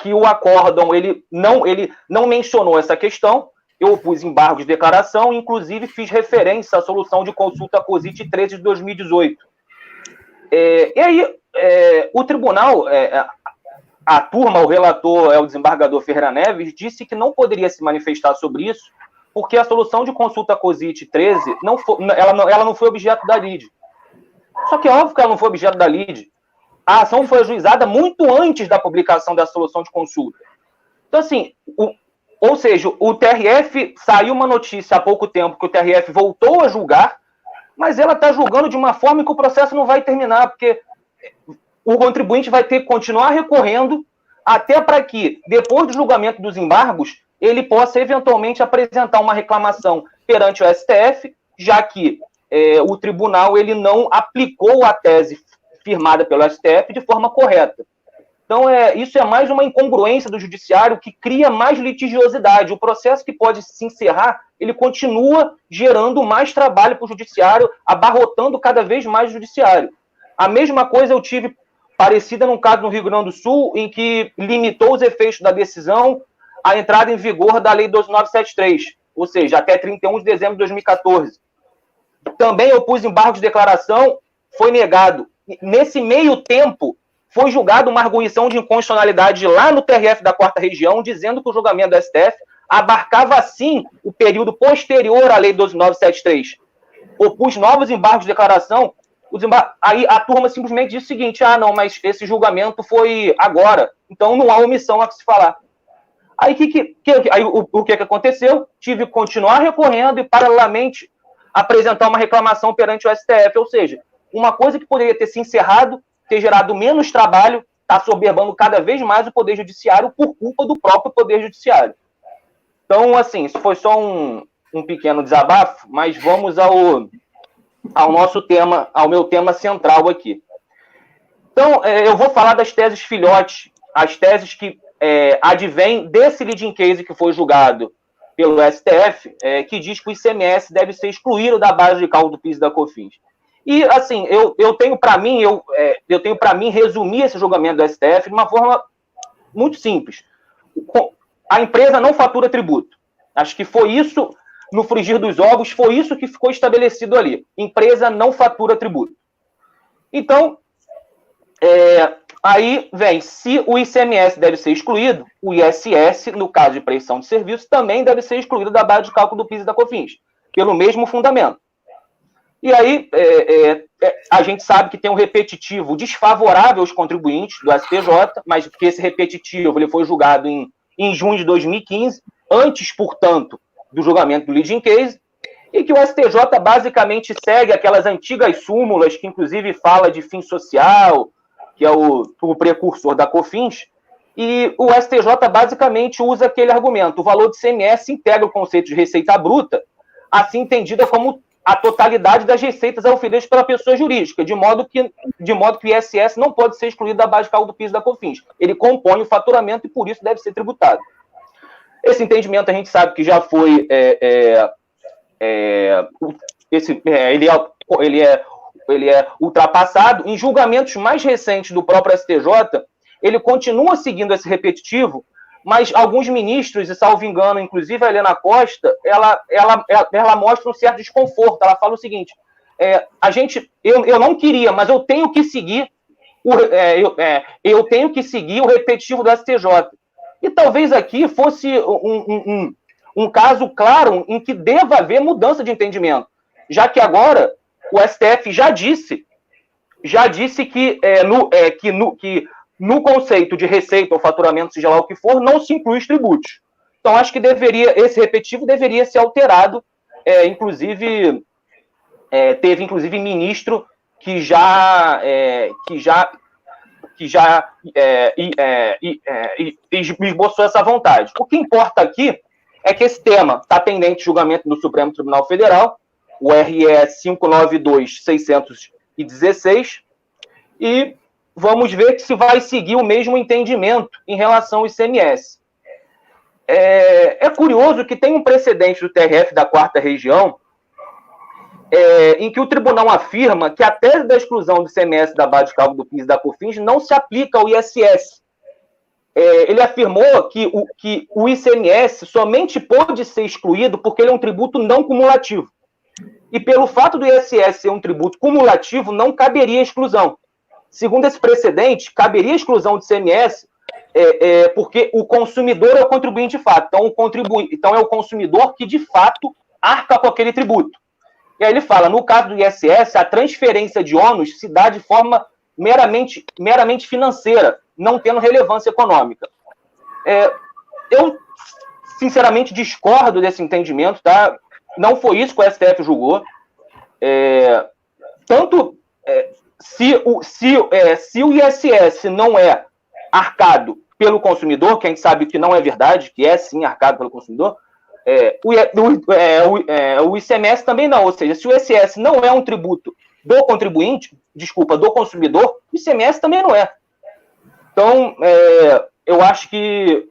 Speaker 4: que o acórdão ele não mencionou essa questão. Eu opus embargo de declaração, inclusive fiz referência à solução de consulta COSIT 13 de 2018. E aí, o tribunal, a turma, o relator, o desembargador Ferreira Neves, disse que não poderia se manifestar sobre isso, porque a solução de consulta COSIT 13, ela não foi objeto da lide. Só que é óbvio que ela não foi objeto da lide. A ação foi ajuizada muito antes da publicação da solução de consulta. Então, assim, ou seja, o TRF, saiu uma notícia há pouco tempo que o TRF voltou a julgar, mas ela está julgando de uma forma que o processo não vai terminar, porque o contribuinte vai ter que continuar recorrendo até para que, depois do julgamento dos embargos, ele possa eventualmente apresentar uma reclamação perante o STF, já que o tribunal ele não aplicou a tese firmada pelo STF de forma correta. Então, isso é mais uma incongruência do judiciário que cria mais litigiosidade. O processo que pode se encerrar, ele continua gerando mais trabalho para o judiciário, abarrotando cada vez mais o judiciário. A mesma coisa eu tive parecida num caso no Rio Grande do Sul, em que limitou os efeitos da decisão à entrada em vigor da Lei 12.973, ou seja, até 31 de dezembro de 2014. Também eu pus embargo de declaração, foi negado. Nesse meio tempo, foi julgada uma arguição de inconstitucionalidade lá no TRF da 4ª Região, dizendo que o julgamento do STF abarcava, assim, o período posterior à Lei 12.973. Opus novos embargos de declaração, aí a turma simplesmente disse o seguinte, não, mas esse julgamento foi agora, então não há omissão a que se falar. Aí o que aconteceu? Tive que continuar recorrendo e, paralelamente, apresentar uma reclamação perante o STF, ou seja, uma coisa que poderia ter se encerrado, ter gerado menos trabalho, está soberbando cada vez mais o Poder Judiciário por culpa do próprio Poder Judiciário. Então, assim, isso foi só um pequeno desabafo, mas vamos ao nosso tema, ao meu tema central aqui. Então, eu vou falar das teses filhotes, as teses que advêm desse leading case que foi julgado pelo STF, que diz que o ICMS deve ser excluído da base de cálculo do PIS e da COFINS. E, assim, eu tenho para mim resumir esse julgamento do STF de uma forma muito simples. A empresa não fatura tributo. Acho que foi isso, no frigir dos ovos, foi isso que ficou estabelecido ali. Empresa não fatura tributo. Então, aí vem, se o ICMS deve ser excluído, o ISS, no caso de prestação de serviço, também deve ser excluído da base de cálculo do PIS e da COFINS, pelo mesmo fundamento. E aí, a gente sabe que tem um repetitivo desfavorável aos contribuintes do STJ, mas que esse repetitivo ele foi julgado em junho de 2015, antes, portanto, do julgamento do leading case, e que o STJ basicamente segue aquelas antigas súmulas, que inclusive fala de fim social, que é o precursor da COFINS, e o STJ basicamente usa aquele argumento, o valor de ICMS integra o conceito de receita bruta, assim entendida como a totalidade das receitas auferidas pela pessoa jurídica, de modo que o ISS não pode ser excluído da base de cálculo do PIS e da COFINS. Ele compõe o faturamento e, por isso, deve ser tributado. Esse entendimento a gente sabe que já foi... ele é ultrapassado. Em julgamentos mais recentes do próprio STJ, ele continua seguindo esse repetitivo, mas alguns ministros, e salvo engano, inclusive a Helena Costa, ela mostra um certo desconforto. Ela fala o seguinte, eu não queria, mas eu tenho que seguir o repetitivo do STJ. E talvez aqui fosse um caso claro em que deva haver mudança de entendimento, já que agora o STF já disse que no conceito de receita ou faturamento, seja lá o que for, não se inclui os tributos. Então, acho que esse repetitivo deveria ser alterado, teve inclusive ministro que já esboçou essa vontade. O que importa aqui é que esse tema está pendente de julgamento no Supremo Tribunal Federal, o RE 592-616, e vamos ver se vai seguir o mesmo entendimento em relação ao ICMS. É curioso que tem um precedente do TRF da 4ª Região, em que o tribunal afirma que a tese da exclusão do ICMS da base de cálculo do PIS e da COFINS não se aplica ao ISS. ele afirmou que o ICMS somente pode ser excluído porque ele é um tributo não cumulativo. E pelo fato do ISS ser um tributo cumulativo, não caberia exclusão. Segundo esse precedente, caberia exclusão do ICMS porque o consumidor é o contribuinte de fato. Então, é o consumidor que, de fato, arca com aquele tributo. E aí ele fala, no caso do ISS, a transferência de ônus se dá de forma meramente financeira, não tendo relevância econômica. Eu, sinceramente, discordo desse entendimento, tá? Não foi isso que o STF julgou. Se o ISS não é arcado pelo consumidor, que a gente sabe que não é verdade, que é sim arcado pelo consumidor, o ICMS também não. Ou seja, se o ISS não é um tributo do contribuinte, do consumidor, o ICMS também não é. Então, eu acho que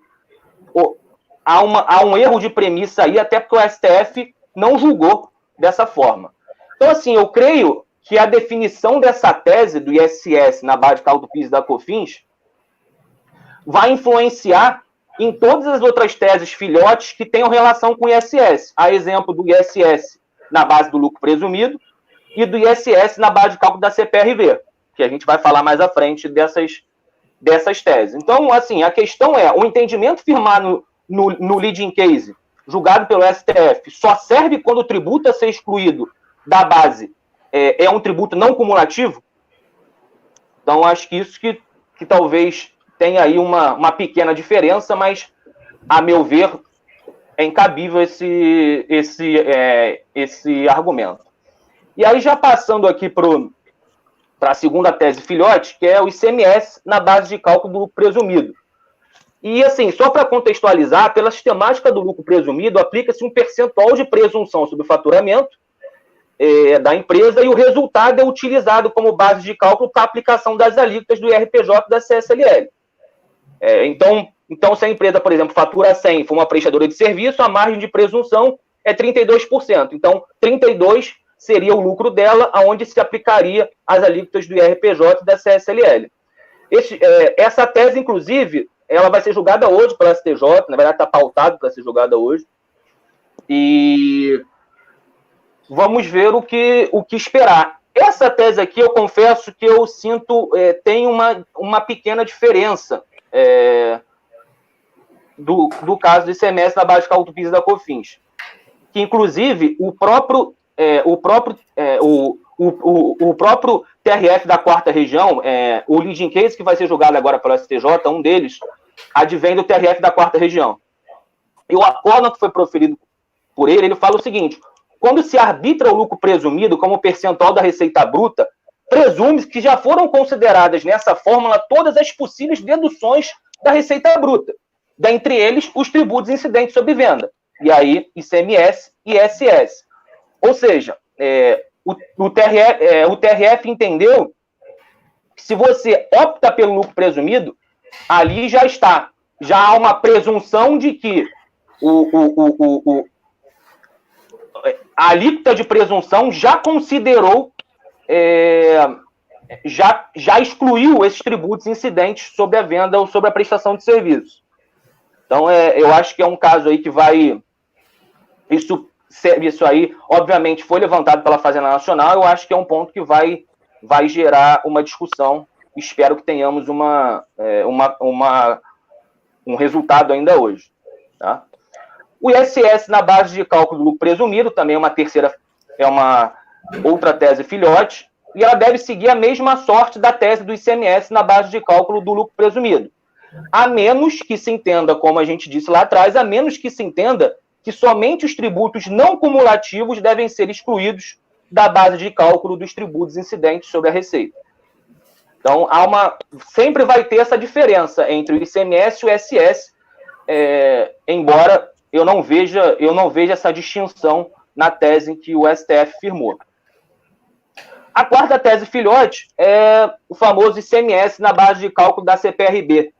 Speaker 4: há um erro de premissa aí, até porque o STF não julgou dessa forma. Então, assim, eu creio que a definição dessa tese do ISS na base de cálculo do PIS e da COFINS vai influenciar em todas as outras teses filhotes que tenham relação com o ISS. A exemplo do ISS na base do lucro presumido e do ISS na base de cálculo da CPRV, que a gente vai falar mais à frente dessas teses. Então, assim, a questão é, o entendimento firmado no leading case, julgado pelo STF, só serve quando o tributo a ser excluído da base é um tributo não cumulativo? Então, acho que isso que talvez tenha aí uma pequena diferença, mas, a meu ver, é incabível esse argumento. E aí, já passando aqui para a segunda tese filhote, que é o ICMS na base de cálculo do lucro presumido. E, assim, só para contextualizar, pela sistemática do lucro presumido, aplica-se um percentual de presunção sobre o faturamento da empresa e o resultado é utilizado como base de cálculo para a aplicação das alíquotas do IRPJ e da CSLL. Então, se a empresa, por exemplo, fatura 100 e for uma prestadora de serviço, a margem de presunção é 32%. Então, 32% seria o lucro dela, aonde se aplicaria as alíquotas do IRPJ e da CSLL. Essa tese, inclusive, ela vai ser julgada hoje pela STJ, na verdade está pautado para ser julgada hoje, e vamos ver o que esperar. Essa tese aqui, eu confesso que eu sinto, tem uma pequena diferença do caso do ICMS na base de cálculo do PIS e da COFINS, que inclusive o próprio TRF da 4ª região, o leading case que vai ser julgado agora pelo STJ, um deles advém do TRF da 4ª região. E o acórdão que foi proferido por ele fala o seguinte: quando se arbitra o lucro presumido como percentual da receita bruta, presume-se que já foram consideradas nessa fórmula todas as possíveis deduções da receita bruta, dentre eles os tributos incidentes sobre venda, e aí ICMS e ISS. Ou seja, o TRF entendeu que se você opta pelo lucro presumido, ali já há uma presunção de que a alíquota de presunção já considerou, já excluiu esses tributos incidentes sobre a venda ou sobre a prestação de serviços. Então, eu acho que é um caso aí que vai... Isso aí, obviamente, foi levantado pela Fazenda Nacional. Eu acho que é um ponto que vai gerar uma discussão. Espero que tenhamos um resultado ainda hoje. Tá? O ISS na base de cálculo do lucro presumido também é uma outra tese filhote, e ela deve seguir a mesma sorte da tese do ICMS na base de cálculo do lucro presumido. A menos que se entenda, como a gente disse lá atrás, a menos que se entenda que somente os tributos não cumulativos devem ser excluídos da base de cálculo dos tributos incidentes sobre a receita. Então, sempre vai ter essa diferença entre o ICMS e o ISS, embora eu não veja essa distinção na tese em que o STF firmou. A quarta tese filhote é o famoso ICMS na base de cálculo da CPRB.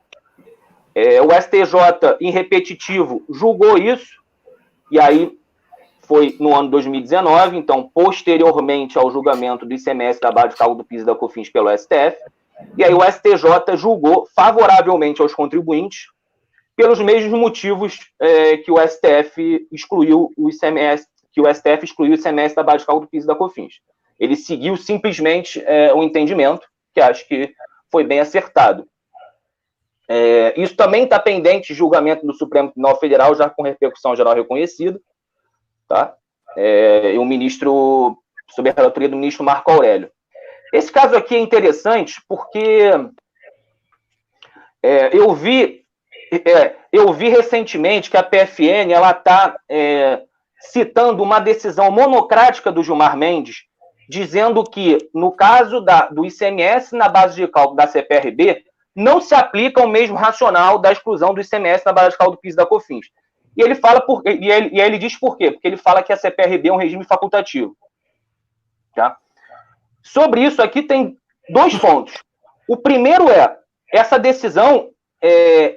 Speaker 4: O STJ, em repetitivo, julgou isso, e aí foi no ano 2019, então, posteriormente ao julgamento do ICMS da base de cálculo do PIS e da COFINS pelo STF, E aí o STJ julgou favoravelmente aos contribuintes pelos mesmos motivos que o STF excluiu o ICMS, da base de cálculo do PIS e da COFINS. Ele seguiu simplesmente o entendimento, que acho que foi bem acertado. Isso também está pendente de julgamento do Supremo Tribunal Federal, já com repercussão geral reconhecida, tá? E o ministro, sob a relatoria do ministro Marco Aurélio. Esse caso aqui é interessante porque eu vi recentemente que a PFN está citando uma decisão monocrática do Gilmar Mendes, dizendo que, no caso do ICMS na base de cálculo da CPRB, não se aplica o mesmo racional da exclusão do ICMS na base de cálculo do PIS e da COFINS. E ele fala ele diz por quê? Porque ele fala que a CPRB é um regime facultativo. Tá? Sobre isso aqui tem 2 pontos. O primeiro essa decisão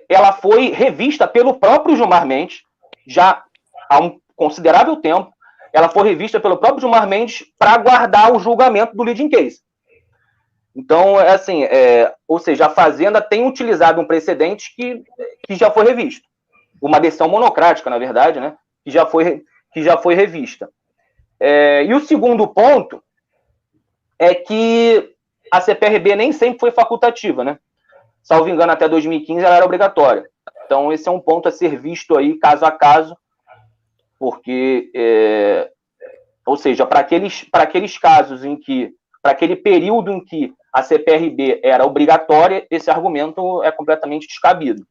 Speaker 4: ela foi revista pelo próprio Gilmar Mendes, já há um considerável tempo. Ela foi revista pelo próprio Gilmar Mendes para aguardar o julgamento do leading case. Então, ou seja, a Fazenda tem utilizado um precedente que já foi revisto. Uma decisão monocrática, na verdade, né? Que já foi revista. E o segundo ponto é que a CPRB nem sempre foi facultativa, né? Salvo engano, até 2015 ela era obrigatória. Então, esse é um ponto a ser visto aí, caso a caso, porque, ou seja, para aqueles casos em que, para aquele período em que a CPRB era obrigatória, esse argumento é completamente descabido.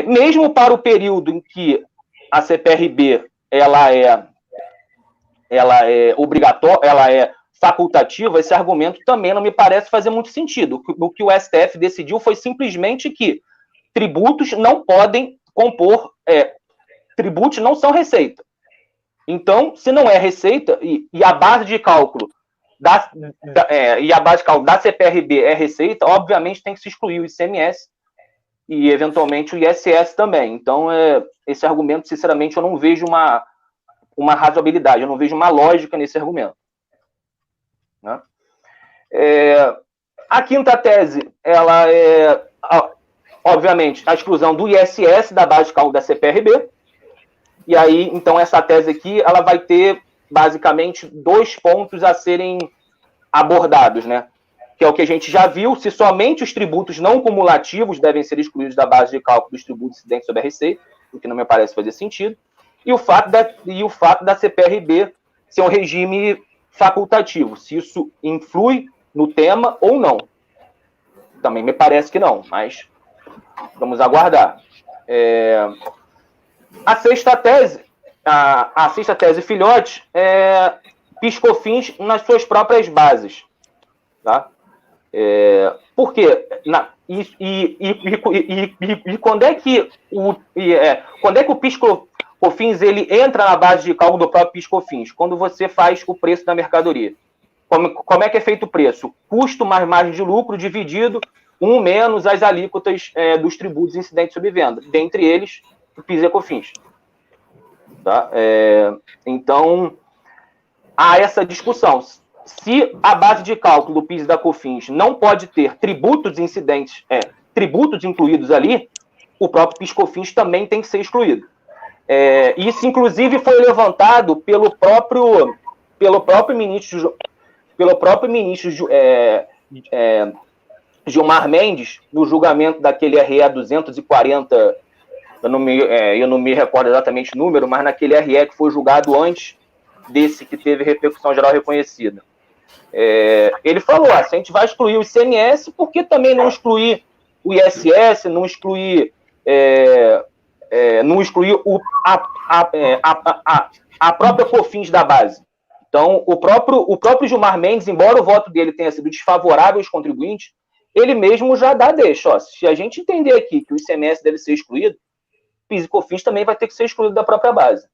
Speaker 4: Mesmo para o período em que a CPRB ela é obrigatória, ela é facultativa, esse argumento também não me parece fazer muito sentido. O que o STF decidiu foi simplesmente que tributos não podem compor, tributos não são receita. Então, se não é receita e a base de cálculo da CPRB é receita, obviamente tem que se excluir o ICMS e, eventualmente, o ISS também. Então, esse argumento, sinceramente, eu não vejo uma razoabilidade, eu não vejo uma lógica nesse argumento. Né? A quinta tese, ela é, obviamente, a exclusão do ISS da base de cálculo da CPRB. E aí, então, essa tese aqui, ela vai ter, basicamente, 2 pontos a serem abordados, né? Que é o que a gente já viu, se somente os tributos não cumulativos devem ser excluídos da base de cálculo dos tributos incidentes sobre a receita, o que não me parece fazer sentido, e o fato da CPRB ser um regime facultativo, se isso influi no tema ou não. Também me parece que não, mas vamos aguardar. A sexta tese filhote é PIS/COFINS nas suas próprias bases. Tá? Por quê? Quando é que o PIS/COFINS ele entra na base de cálculo do próprio PIS/COFINS? Quando você faz o preço da mercadoria. Como é que é feito o preço? Custo mais margem de lucro dividido 1 menos as alíquotas dos tributos incidentes sobre venda, dentre eles o PIS e COFINS. Tá? Então, há essa discussão. Se a base de cálculo do PIS e da COFINS não pode ter tributos incidentes, tributos incluídos ali, o próprio PIS/COFINS também tem que ser excluído. Isso, inclusive, foi levantado pelo próprio ministro Gilmar Mendes, no julgamento daquele RE 240, eu não me recordo exatamente o número, mas naquele RE que foi julgado antes desse que teve repercussão geral reconhecida. Ele falou, se a gente vai excluir o ICMS, por que também não excluir o ISS, não excluir a própria COFINS da base? Então, o próprio Gilmar Mendes, embora o voto dele tenha sido desfavorável aos contribuintes, ele mesmo já dá deixa. Se a gente entender aqui que o ICMS deve ser excluído, PIS e COFINS também vai ter que ser excluído da própria base.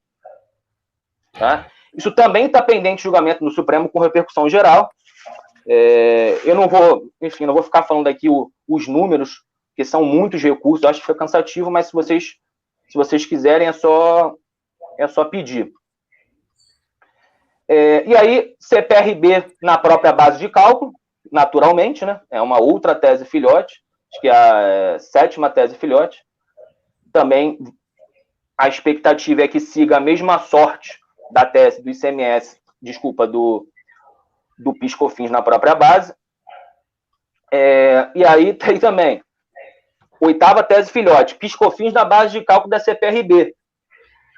Speaker 4: Tá? Isso também está pendente de julgamento no Supremo com repercussão geral. Eu não vou ficar falando aqui os números, que são muitos recursos, eu acho que foi cansativo, mas se vocês quiserem, é só pedir. E aí, CPRB na própria base de cálculo, naturalmente, né? É uma outra tese filhote, acho que é a 7ª tese filhote. Também a expectativa é que siga a mesma sorte da tese do ICMS, desculpa, do PIS/COFINS na própria base. E aí tem também 8ª tese filhote, PIS/COFINS na base de cálculo da CPRB.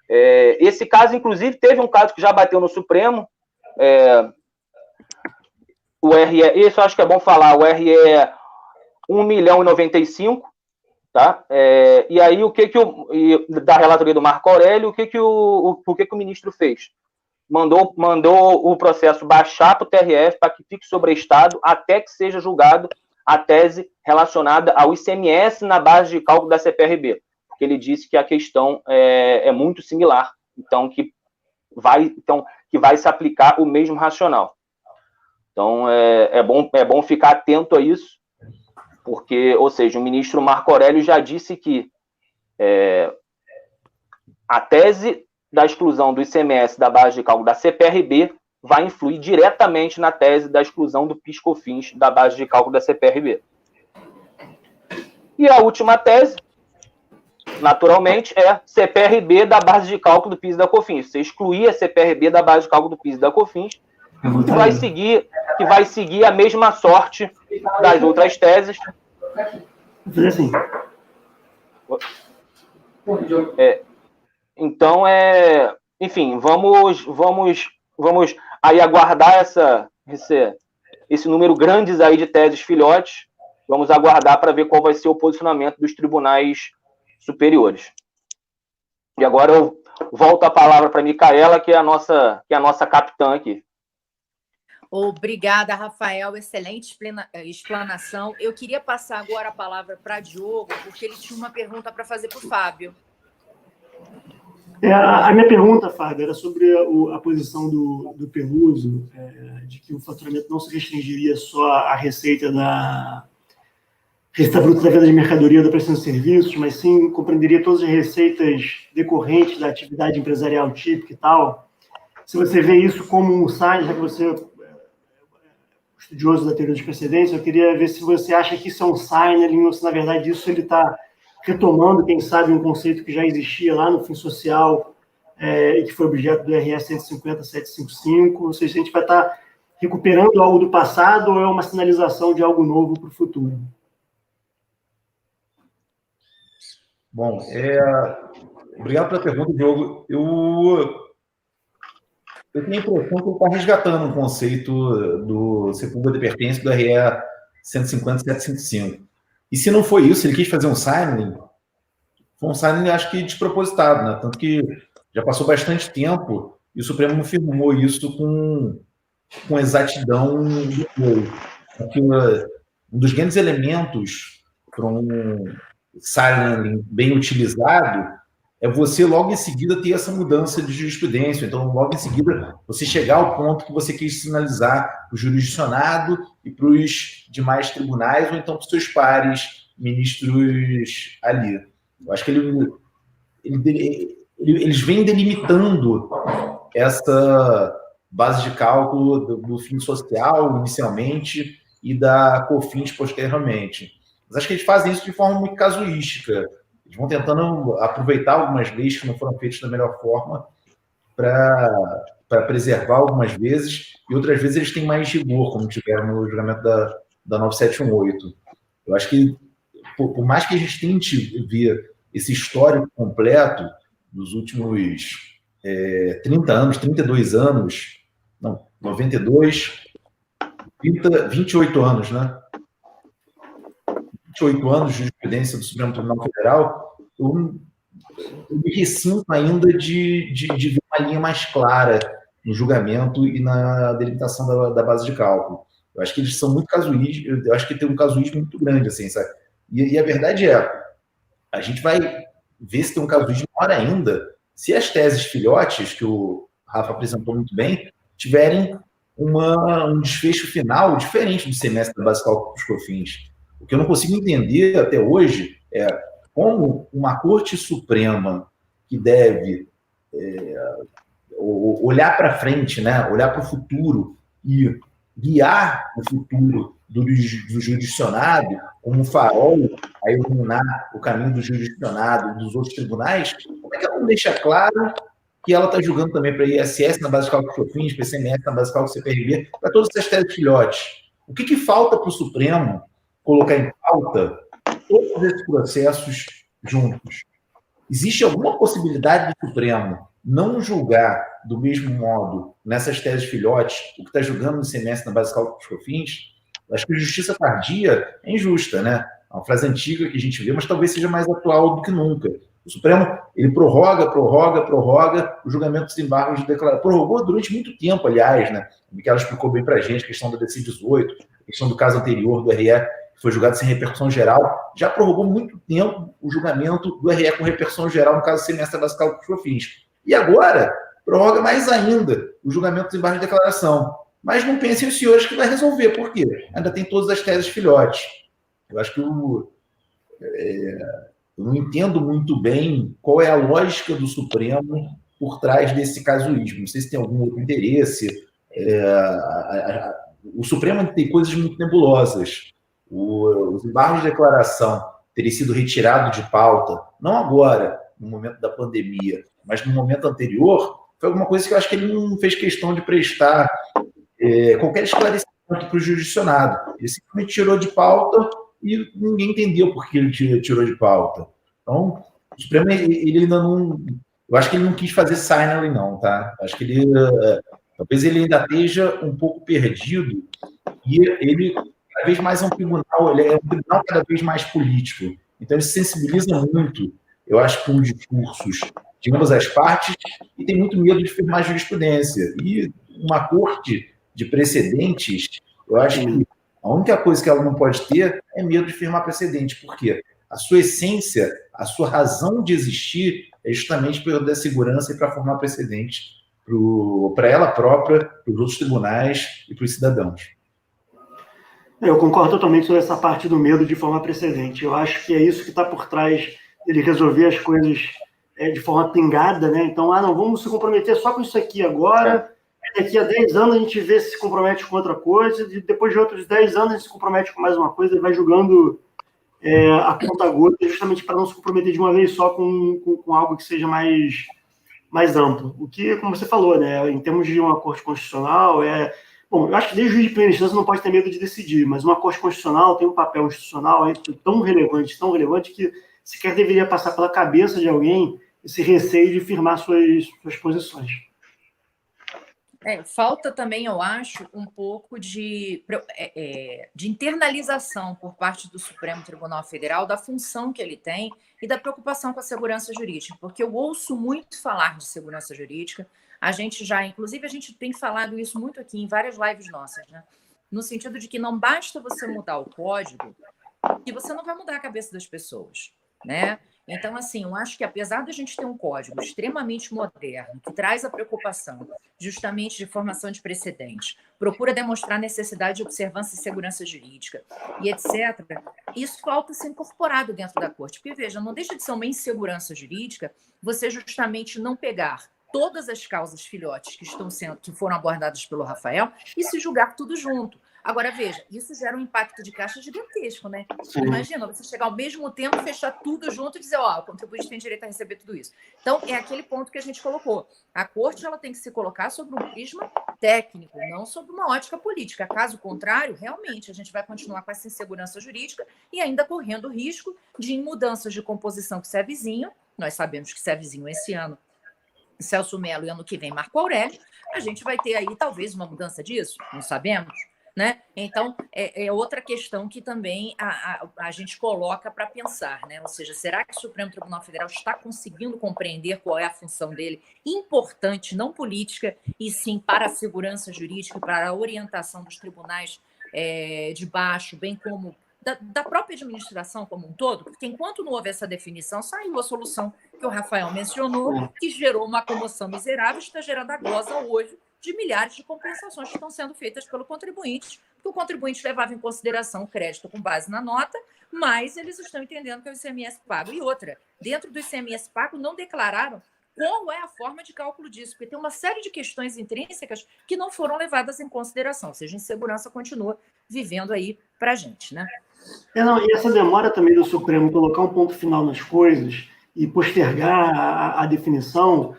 Speaker 4: Esse caso, inclusive, teve um caso que já bateu no Supremo. O RE, isso eu acho que é bom falar, o RE 1.095.000, tá? E aí, da relatoria do Marco Aurélio, o que o ministro fez? Mandou o processo baixar para o TRF para que fique sobreestado até que seja julgado a tese relacionada ao ICMS na base de cálculo da CPRB, porque ele disse que a questão é muito similar, então que vai se aplicar o mesmo racional. Então, é bom ficar atento a isso, porque, ou seja, o ministro Marco Aurélio já disse que a tese da exclusão do ICMS da base de cálculo da CPRB vai influir diretamente na tese da exclusão do PIS/COFINS da base de cálculo da CPRB. E a última tese, naturalmente, é CPRB da base de cálculo do PIS e da COFINS. Você excluir a CPRB da base de cálculo do PIS e da COFINS, que vai seguir a mesma sorte das outras teses.
Speaker 3: Vou fazer assim.
Speaker 4: Então, enfim, vamos aí aguardar esse número grandes aí de teses filhotes. Vamos aguardar para ver qual vai ser o posicionamento dos tribunais superiores. E agora eu volto a palavra para a Micaela, que é a nossa capitã aqui.
Speaker 1: Obrigada, Rafael. Excelente explanação. Eu queria passar agora a palavra para Diogo, porque ele tinha uma pergunta para fazer para o Fábio.
Speaker 3: A minha pergunta, Fábio, era sobre a posição do Peluso, de que o faturamento não se restringiria só à receita bruta da venda de mercadoria ou da prestação de serviços, mas sim compreenderia todas as receitas decorrentes da atividade empresarial típica e tal. Se você vê isso como um sign, já que você é estudioso da teoria de precedência, eu queria ver se você acha que isso é um sign, ou se, na verdade, isso ele está retomando, quem sabe, um conceito que já existia lá no fim social e que foi objeto do RS 150, 755. Não sei se a gente vai estar recuperando algo do passado ou é uma sinalização de algo novo para o futuro.
Speaker 2: Bom, obrigado pela pergunta, Diogo. Eu tenho a impressão que ele está resgatando um conceito do Sepúlveda de Pertence do RE 150, 755. E se não foi isso, ele quis fazer um signing, foi um signing, acho que despropositado, né? Tanto que já passou bastante tempo e o Supremo não firmou isso com exatidão depois. Porque um dos grandes elementos para um signing bem utilizado é você logo em seguida ter essa mudança de jurisprudência. Então, logo em seguida, você chegar ao ponto que você quis sinalizar para o jurisdicionado e para os demais tribunais, ou então para os seus pares ministros ali. Eu acho que eles vêm delimitando essa base de cálculo do fim social, inicialmente, e da COFINS posteriormente. Mas acho que eles fazem isso de forma muito casuística. Eles vão tentando aproveitar algumas leis que não foram feitas da melhor forma para preservar algumas vezes, e outras vezes eles têm mais rigor, como tiveram no julgamento da 9718. Eu acho que, por mais que a gente tente ver esse histórico completo dos últimos 30 anos, 32 anos, não, 92, 28 anos, né? 28 anos de jurisprudência do Supremo Tribunal Federal, eu me ressinto ainda de ver uma linha mais clara no julgamento e na delimitação da base de cálculo. Eu acho que eles são muito casuísticos, eu acho que tem um casuísmo muito grande, assim, sabe? E a verdade a gente vai ver se tem um casuísmo maior ainda se as teses filhotes, que o Rafa apresentou muito bem, tiverem um desfecho final diferente do semestre da base de cálculo dos COFINS. O que eu não consigo entender até hoje é como uma Corte Suprema que deve olhar para frente, né, olhar para o futuro e guiar o futuro do jurisdicionado como farol a iluminar o caminho do jurisdicionado e dos outros tribunais, como é que ela não deixa claro que ela está julgando também para ISS na base de cálculo COFINS, para ICMS na base de cálculo CPRB, para todas essas teses filhotes? O que falta para o Supremo colocar em pauta todos esses processos juntos? Existe alguma possibilidade do Supremo não julgar do mesmo modo nessas teses filhotes o que está julgando no ICMS na base de cálculo COFINS? Acho que a justiça tardia é injusta, né? É uma frase antiga que a gente vê, mas talvez seja mais atual do que nunca. O Supremo, ele prorroga o julgamento dos embargos de declaração. Prorrogou durante muito tempo, aliás, né? O Michela explicou bem para a gente a questão da DC 18, a questão do caso anterior do RE, que foi julgado sem repercussão geral. Já prorrogou muito tempo o julgamento do RE com repercussão geral no caso do semestre das cálculos COFINS. E agora, prorroga mais ainda o julgamento dos embargos de declaração. Mas não pensem os senhores que vai resolver. Por quê? Ainda tem todas as teses filhotes. Eu acho que eu não entendo muito bem qual é a lógica do Supremo por trás desse casuísmo. Não sei se tem algum outro interesse. O Supremo tem coisas muito nebulosas. Os embargos de declaração terem sido retirados de pauta, não agora, no momento da pandemia, mas no momento anterior, foi alguma coisa que eu acho que ele não fez questão de prestar qualquer esclarecimento para o jurisdicionado. Ele simplesmente tirou de pauta e ninguém entendeu por que ele tirou de pauta. Então, o Supremo, ele ainda não... Eu acho que ele não quis fazer signaling, não, tá? Acho que ele... talvez ele ainda esteja um pouco perdido e ele, cada vez mais, é um tribunal, ele é um tribunal cada vez mais político. Então, ele se sensibiliza muito, eu acho, com discursos de ambas as partes e tem muito medo de firmar jurisprudência. E uma corte de precedentes, eu acho que a única coisa que ela não pode ter é medo de firmar precedente. Por quê? A sua essência, a sua razão de existir é justamente para dar segurança e para formar precedente para ela própria, para os outros tribunais e para os cidadãos.
Speaker 3: Eu concordo totalmente sobre essa parte do medo de formar precedente. Eu acho que é isso que está por trás dele resolver as coisas de forma pingada, né? Então, não, vamos se comprometer só com isso aqui agora. Daqui a 10 anos a gente vê se se compromete com outra coisa, e depois de outros 10 anos a gente se compromete com mais uma coisa e vai julgando a conta-gota, justamente para não se comprometer de uma vez só com algo que seja mais amplo. O que, como você falou, né, em termos de uma corte constitucional, bom, eu acho que desde o juiz de primeira instância não pode ter medo de decidir, mas uma corte constitucional tem um papel institucional tão relevante, que sequer deveria passar pela cabeça de alguém esse receio de firmar suas posições.
Speaker 1: Falta também, eu acho, um pouco de internalização por parte do Supremo Tribunal Federal da função que ele tem e da preocupação com a segurança jurídica, porque eu ouço muito falar de segurança jurídica, inclusive a gente tem falado isso muito aqui em várias lives nossas, né? No sentido de que não basta você mudar o código, que você não vai mudar a cabeça das pessoas, né? Então, assim, eu acho que apesar de a gente ter um código extremamente moderno, que traz a preocupação justamente de formação de precedentes, procura demonstrar necessidade de observância e segurança jurídica e etc., isso falta ser incorporado dentro da corte. Porque, veja, não deixa de ser uma insegurança jurídica você justamente não pegar todas as causas filhotes que foram abordadas pelo Rafael e se julgar tudo junto. Agora, veja, isso gera um impacto de caixa gigantesco, né? Sim. Imagina, você chegar ao mesmo tempo, fechar tudo junto e dizer, o contribuinte tem direito a receber tudo isso. Então, é aquele ponto que a gente colocou. A corte ela tem que se colocar sobre um prisma técnico, não sobre uma ótica política. Caso contrário, realmente, a gente vai continuar com essa insegurança jurídica e ainda correndo o risco de, em mudanças de composição que se avizinham, nós sabemos que se avizinham esse ano, Celso Mello e ano que vem Marco Aurélio, a gente vai ter aí talvez uma mudança disso, não sabemos. Né? Então, é outra questão que também a gente coloca para pensar, né? Ou seja, será que o Supremo Tribunal Federal está conseguindo compreender qual é a função dele, importante, não política, e sim para a segurança jurídica, para a orientação dos tribunais de baixo, bem como da própria administração como um todo? Porque enquanto não houve essa definição, saiu a solução que o Rafael mencionou, que gerou uma comoção miserável, está gerando a glosa hoje de milhares de compensações que estão sendo feitas pelo contribuinte, porque o contribuinte levava em consideração o crédito com base na nota, mas eles estão entendendo que é o ICMS pago. E outra, dentro do ICMS pago não declararam qual é a forma de cálculo disso, porque tem uma série de questões intrínsecas que não foram levadas em consideração, ou seja, a insegurança continua vivendo aí para a gente, né?
Speaker 3: E essa demora também do Supremo colocar um ponto final nas coisas e postergar a definição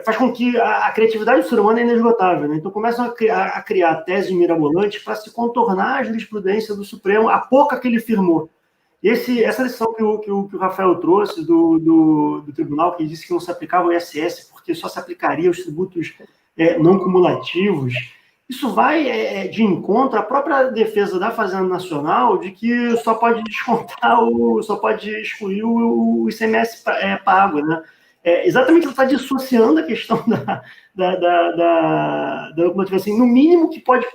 Speaker 3: faz com que a criatividade do ser humano é inesgotável, né? Então começam a criar teses mirabolantes para se contornar a jurisprudência do Supremo, a pouca que ele firmou. E essa lição que o Rafael trouxe do tribunal, que disse que não se aplicava o ISS porque só se aplicaria os tributos não cumulativos, isso vai de encontro à própria defesa da Fazenda Nacional de que só pode descontar, só pode excluir o ICMS pago, né? Exatamente, ela está dissociando a questão da locomotiva. Assim, no mínimo, o que pode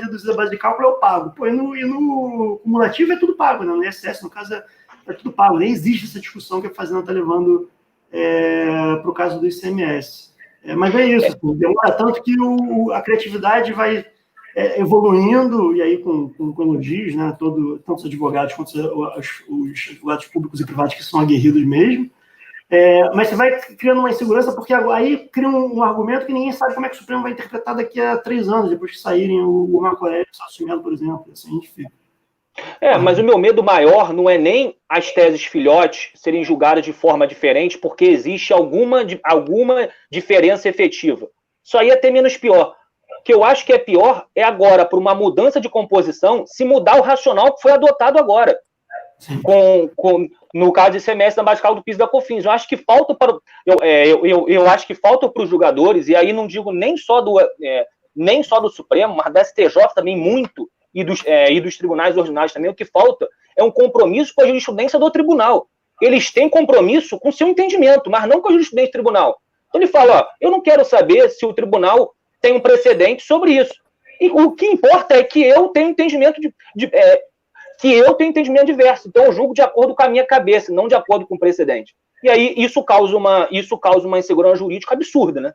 Speaker 3: reduzir a base de cálculo é o pago. Pô, e no cumulativo é tudo pago, né? No ISS, no caso, é tudo pago. Nem existe essa discussão que a Fazenda está levando para o caso do ICMS. Mas é isso, assim, demora tanto que a criatividade vai evoluindo, e aí com elogios, né? Tanto os advogados quanto os advogados públicos e privados que são aguerridos mesmo. Mas você vai criando uma insegurança, porque aí cria um argumento que ninguém sabe como é que o Supremo vai interpretar daqui a 3 anos, depois que saírem o Marco Aurélio e o Celso Mello, por exemplo. Assim a gente fica.
Speaker 4: Mas o meu medo maior não é nem as teses filhotes serem julgadas de forma diferente, porque existe alguma diferença efetiva. Isso aí é até menos pior. O que eu acho que é pior é agora, por uma mudança de composição, se mudar o racional que foi adotado agora. No caso de ICMS da base de cálculo do PIS e da COFINS. Eu acho que falta eu acho que falta para os julgadores, e aí não digo nem só do Supremo, mas da STJ também muito, e dos tribunais ordinários também. O que falta é um compromisso com a jurisprudência do tribunal. Eles têm compromisso com o seu entendimento, mas não com a jurisprudência do tribunal. Então ele fala, eu não quero saber se o tribunal tem um precedente sobre isso. E o que importa é que eu tenho entendimento diverso. Então eu julgo de acordo com a minha cabeça, não de acordo com o precedente. E aí isso causa uma insegurança jurídica absurda, né?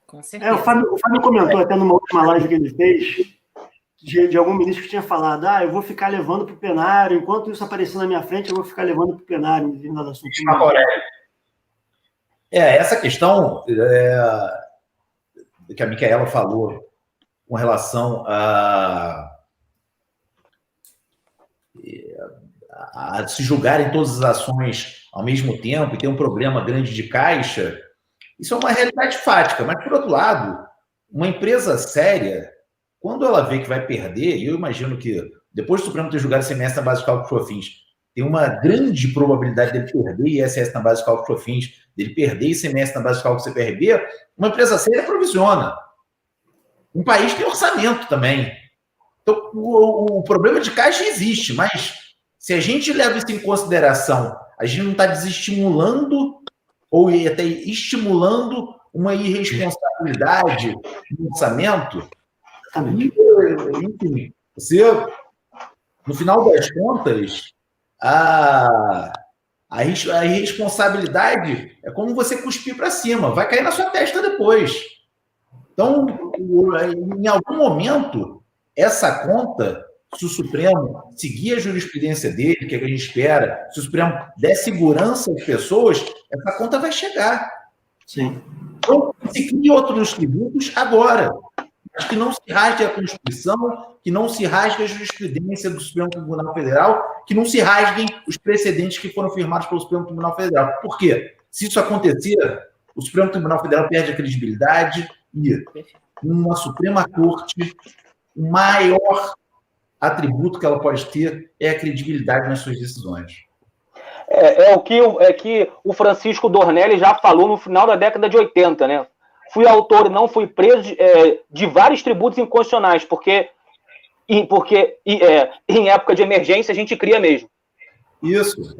Speaker 1: Com certeza.
Speaker 3: O Fábio comentou até numa última live que ele fez de algum ministro que tinha falado, eu vou ficar levando para o plenário, enquanto isso aparecer na minha frente, eu vou ficar levando para o plenário.
Speaker 2: Essa questão que a Micaela falou com relação a se julgarem todas as ações ao mesmo tempo e ter um problema grande de caixa, isso é uma realidade fática. Mas, por outro lado, uma empresa séria, quando ela vê que vai perder, e eu imagino que depois do Supremo ter julgado ICMS na base de cálculo COFINS, tem uma grande probabilidade dele perder ISS na base de cálculo COFINS, dele perder ICMS na base de cálculo CPRB, uma empresa séria provisiona. Um país tem orçamento também. Então, o problema de caixa existe, mas se a gente leva isso em consideração, a gente não está desestimulando ou até estimulando uma irresponsabilidade no orçamento. Enfim, no final das contas, a irresponsabilidade é como você cuspir para cima, vai cair na sua testa depois. Então, em algum momento, essa conta, se o Supremo seguir a jurisprudência dele, que é o que a gente espera, se o Supremo der segurança às pessoas, essa conta vai chegar.
Speaker 3: Sim.
Speaker 2: Então, se cria outros tributos agora. Mas que não se rasgue a Constituição, que não se rasgue a jurisprudência do Supremo Tribunal Federal, que não se rasguem os precedentes que foram firmados pelo Supremo Tribunal Federal. Por quê? Se isso acontecer, o Supremo Tribunal Federal perde a credibilidade e uma Suprema Corte, o maior atributo que ela pode ter é a credibilidade nas suas decisões.
Speaker 4: Que o Francisco Dornelli já falou no final da década de 80, né? Fui autor e não fui preso de vários tributos inconstitucionais, porque em época de emergência a gente cria mesmo.
Speaker 2: Isso.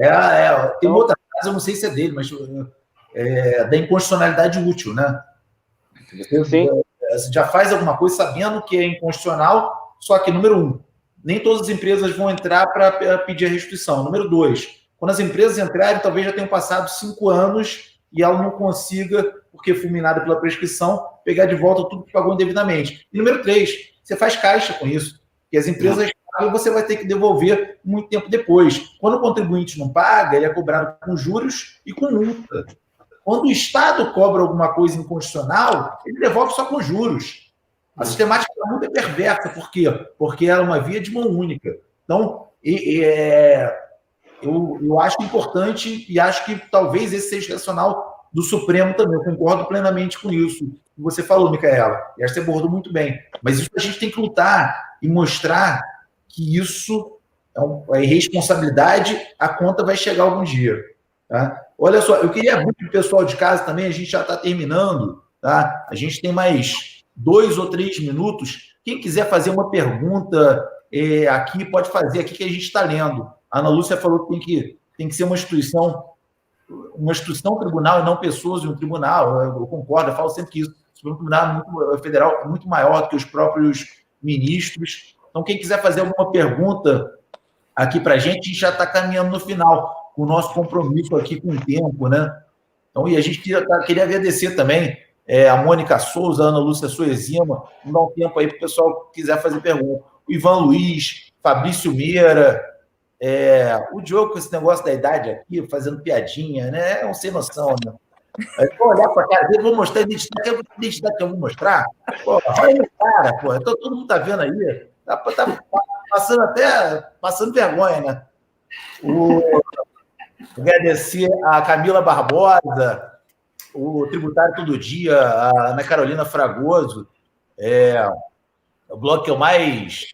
Speaker 2: Tem outra frase, eu não sei se é dele, mas da inconstitucionalidade útil, né? Você já faz alguma coisa sabendo que é inconstitucional, só que, número 1, nem todas as empresas vão entrar para pedir a restituição. Número 2, quando as empresas entrarem, talvez já tenham passado 5 anos e ela não consiga, porque fulminada pela prescrição, pegar de volta tudo que pagou indevidamente. E número 3, você faz caixa com isso. E as empresas paga, você vai ter que devolver muito tempo depois. Quando o contribuinte não paga, ele é cobrado com juros e com multa. Quando o Estado cobra alguma coisa inconstitucional, ele devolve só com juros. A sistemática da multa é perversa. Por quê? Porque ela é uma via de mão única. Então, eu acho importante e acho que talvez esse seja o racional do Supremo também. Eu concordo plenamente com isso que você falou, Micaela. E acho que você abordou muito bem. Mas isso a gente tem que lutar e mostrar que isso é irresponsabilidade, a conta vai chegar algum dia. Tá? Olha só, eu queria abrir para o pessoal de casa também, a gente já está terminando, tá? A gente tem mais 2 ou 3 minutos. Quem quiser fazer uma pergunta aqui, pode fazer aqui que a gente está lendo. A Ana Lúcia falou que tem que ser uma instituição tribunal e não pessoas de um tribunal. Eu concordo, eu falo sempre que isso. O Supremo Tribunal Federal é muito maior do que os próprios ministros. Então, quem quiser fazer alguma pergunta aqui para a gente já está caminhando no final, com o nosso compromisso aqui com o tempo, né? Então, e a gente queria agradecer também a Mônica Souza, a Ana Lúcia Soezima, não dá um tempo aí para o pessoal que quiser fazer pergunta. O Ivan Luiz, Fabrício Meira, o Diogo com esse negócio da idade aqui, fazendo piadinha, né? É um sem noção, né? Eu vou olhar para a cara dele, vou mostrar a identidade que eu vou mostrar. Pô, olha o cara, pô. Então, todo mundo está vendo aí. Tá passando vergonha, né? Agradecer a Camila Barbosa, o Tributário Todo Dia, a Ana Carolina Fragoso, o blog que eu mais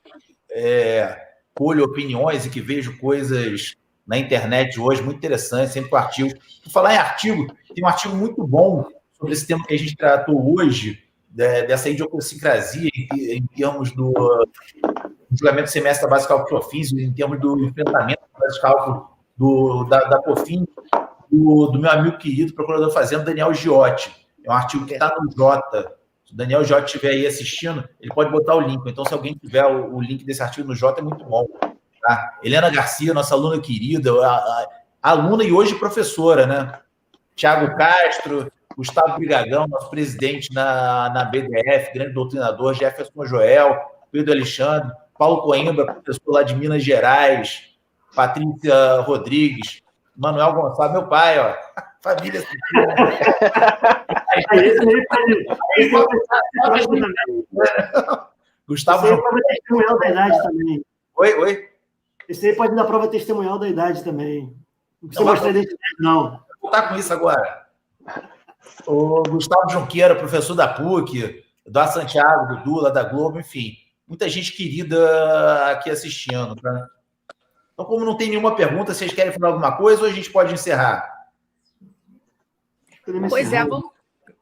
Speaker 2: colho opiniões e que vejo coisas na internet hoje muito interessantes, sempre com artigo. Por falar em artigo, tem um artigo muito bom sobre esse tema que a gente tratou hoje, dessa idiosincrasia em termos do julgamento do semestre da base de cálculo que eu fiz, em termos do enfrentamento da base de cálculo da COFINS, do meu amigo querido, procurador fazenda, Daniel Giotti. É um artigo que está no Jota. Se o Daniel Giotti estiver aí assistindo, ele pode botar o link. Então, se alguém tiver o link desse artigo no Jota, é muito bom. Tá? Helena Garcia, nossa aluna querida, aluna e hoje professora, né? Tiago Castro, Gustavo Brigagão, nosso presidente na BDF, grande doutrinador, Jefferson Joel, Pedro Alexandre, Paulo Coimbra, professor lá de Minas Gerais, Patrícia Rodrigues, Manuel Gonçalves, meu pai, ó. Família. Gustavo.
Speaker 3: Esse aí é prova testemunhal da idade também.
Speaker 2: Oi?
Speaker 3: Esse aí pode dar prova testemunhal da idade também. Não precisa mostrar a identidade, não.
Speaker 2: Vou voltar com isso agora. O Gustavo Junqueira, professor da PUC, da Santiago, do Dula, da Globo, enfim. Muita gente querida aqui assistindo, tá? Então, como não tem nenhuma pergunta, vocês querem falar alguma coisa ou a gente pode encerrar?
Speaker 1: Pois é,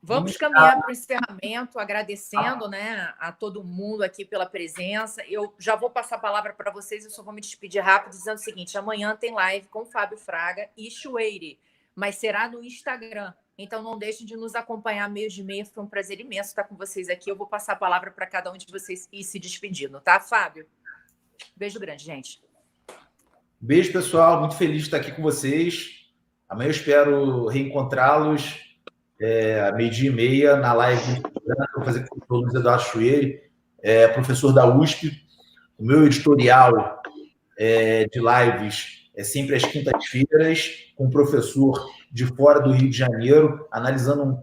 Speaker 1: vamos caminhar para o encerramento, agradecendo, né, a todo mundo aqui pela presença. Eu já vou passar a palavra para vocês, eu só vou me despedir rápido, dizendo o seguinte: amanhã tem live com Fábio Fraga e Chueire, mas será no Instagram. Então, não deixem de nos acompanhar meio de meia. Foi um prazer imenso estar com vocês aqui. Eu vou passar a palavra para cada um de vocês e se despedindo, tá, Fábio? Beijo grande, gente.
Speaker 2: Beijo, pessoal. Muito feliz de estar aqui com vocês. Amanhã eu espero reencontrá-los à 12h30 na live que eu vou fazer com o Luiz Eduardo Chueire, professor da USP. O meu editorial de lives é sempre às quintas-feiras, com um professor de fora do Rio de Janeiro, analisando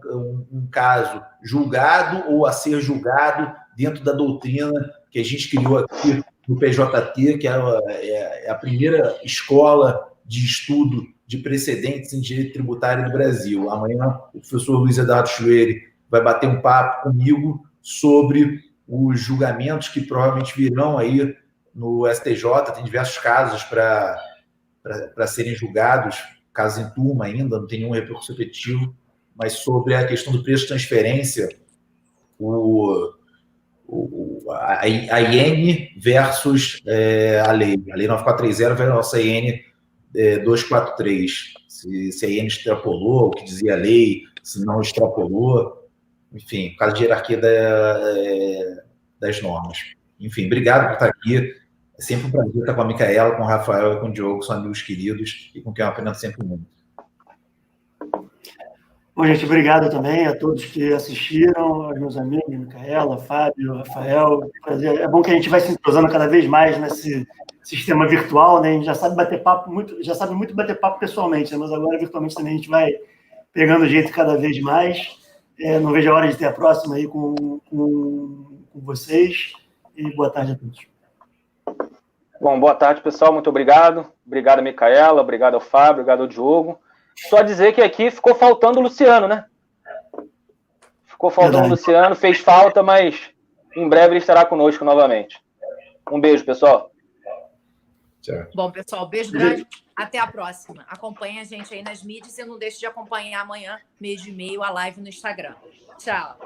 Speaker 2: um caso julgado ou a ser julgado dentro da doutrina que a gente criou aqui no PJT, que é a primeira escola de estudo de precedentes em direito tributário do Brasil. Amanhã o professor Luiz Eduardo Chueire vai bater um papo comigo sobre os julgamentos que provavelmente virão aí no STJ. Tem diversos casos para serem julgados, casos em turma ainda, não tem nenhum recurso efetivo, mas sobre a questão do preço de transferência, a IN versus a lei. A lei 9430 versus a nossa IN 243. Se a IN extrapolou o que dizia a lei, se não extrapolou, enfim, por causa de hierarquia das normas. Enfim, obrigado por estar aqui. É sempre um prazer estar com a Micaela, com o Rafael e com o Diogo, que são amigos queridos e com quem eu aprendo sempre muito.
Speaker 3: Bom, gente, obrigado também a todos que assistiram, aos meus amigos, Micaela, Fábio, Rafael. É bom que a gente vai se entrosando cada vez mais nesse sistema virtual, né? A gente já sabe bater papo muito, já sabe muito bater papo pessoalmente, né? Mas agora virtualmente também a gente vai pegando jeito cada vez mais. Não vejo a hora de ter a próxima aí com vocês. E boa tarde a todos.
Speaker 4: Bom, boa tarde, pessoal. Muito obrigado. Obrigado, Micaela. Obrigado ao Fábio. Obrigado ao Diogo. Só dizer que aqui ficou faltando o Luciano, né? Ficou faltando o Luciano, fez falta, mas em breve ele estará conosco novamente. Um beijo, pessoal.
Speaker 2: Tchau.
Speaker 1: Bom, pessoal, beijo grande. Até a próxima. Acompanhe a gente aí nas mídias e não deixe de acompanhar amanhã, 12h30, a live no Instagram. Tchau.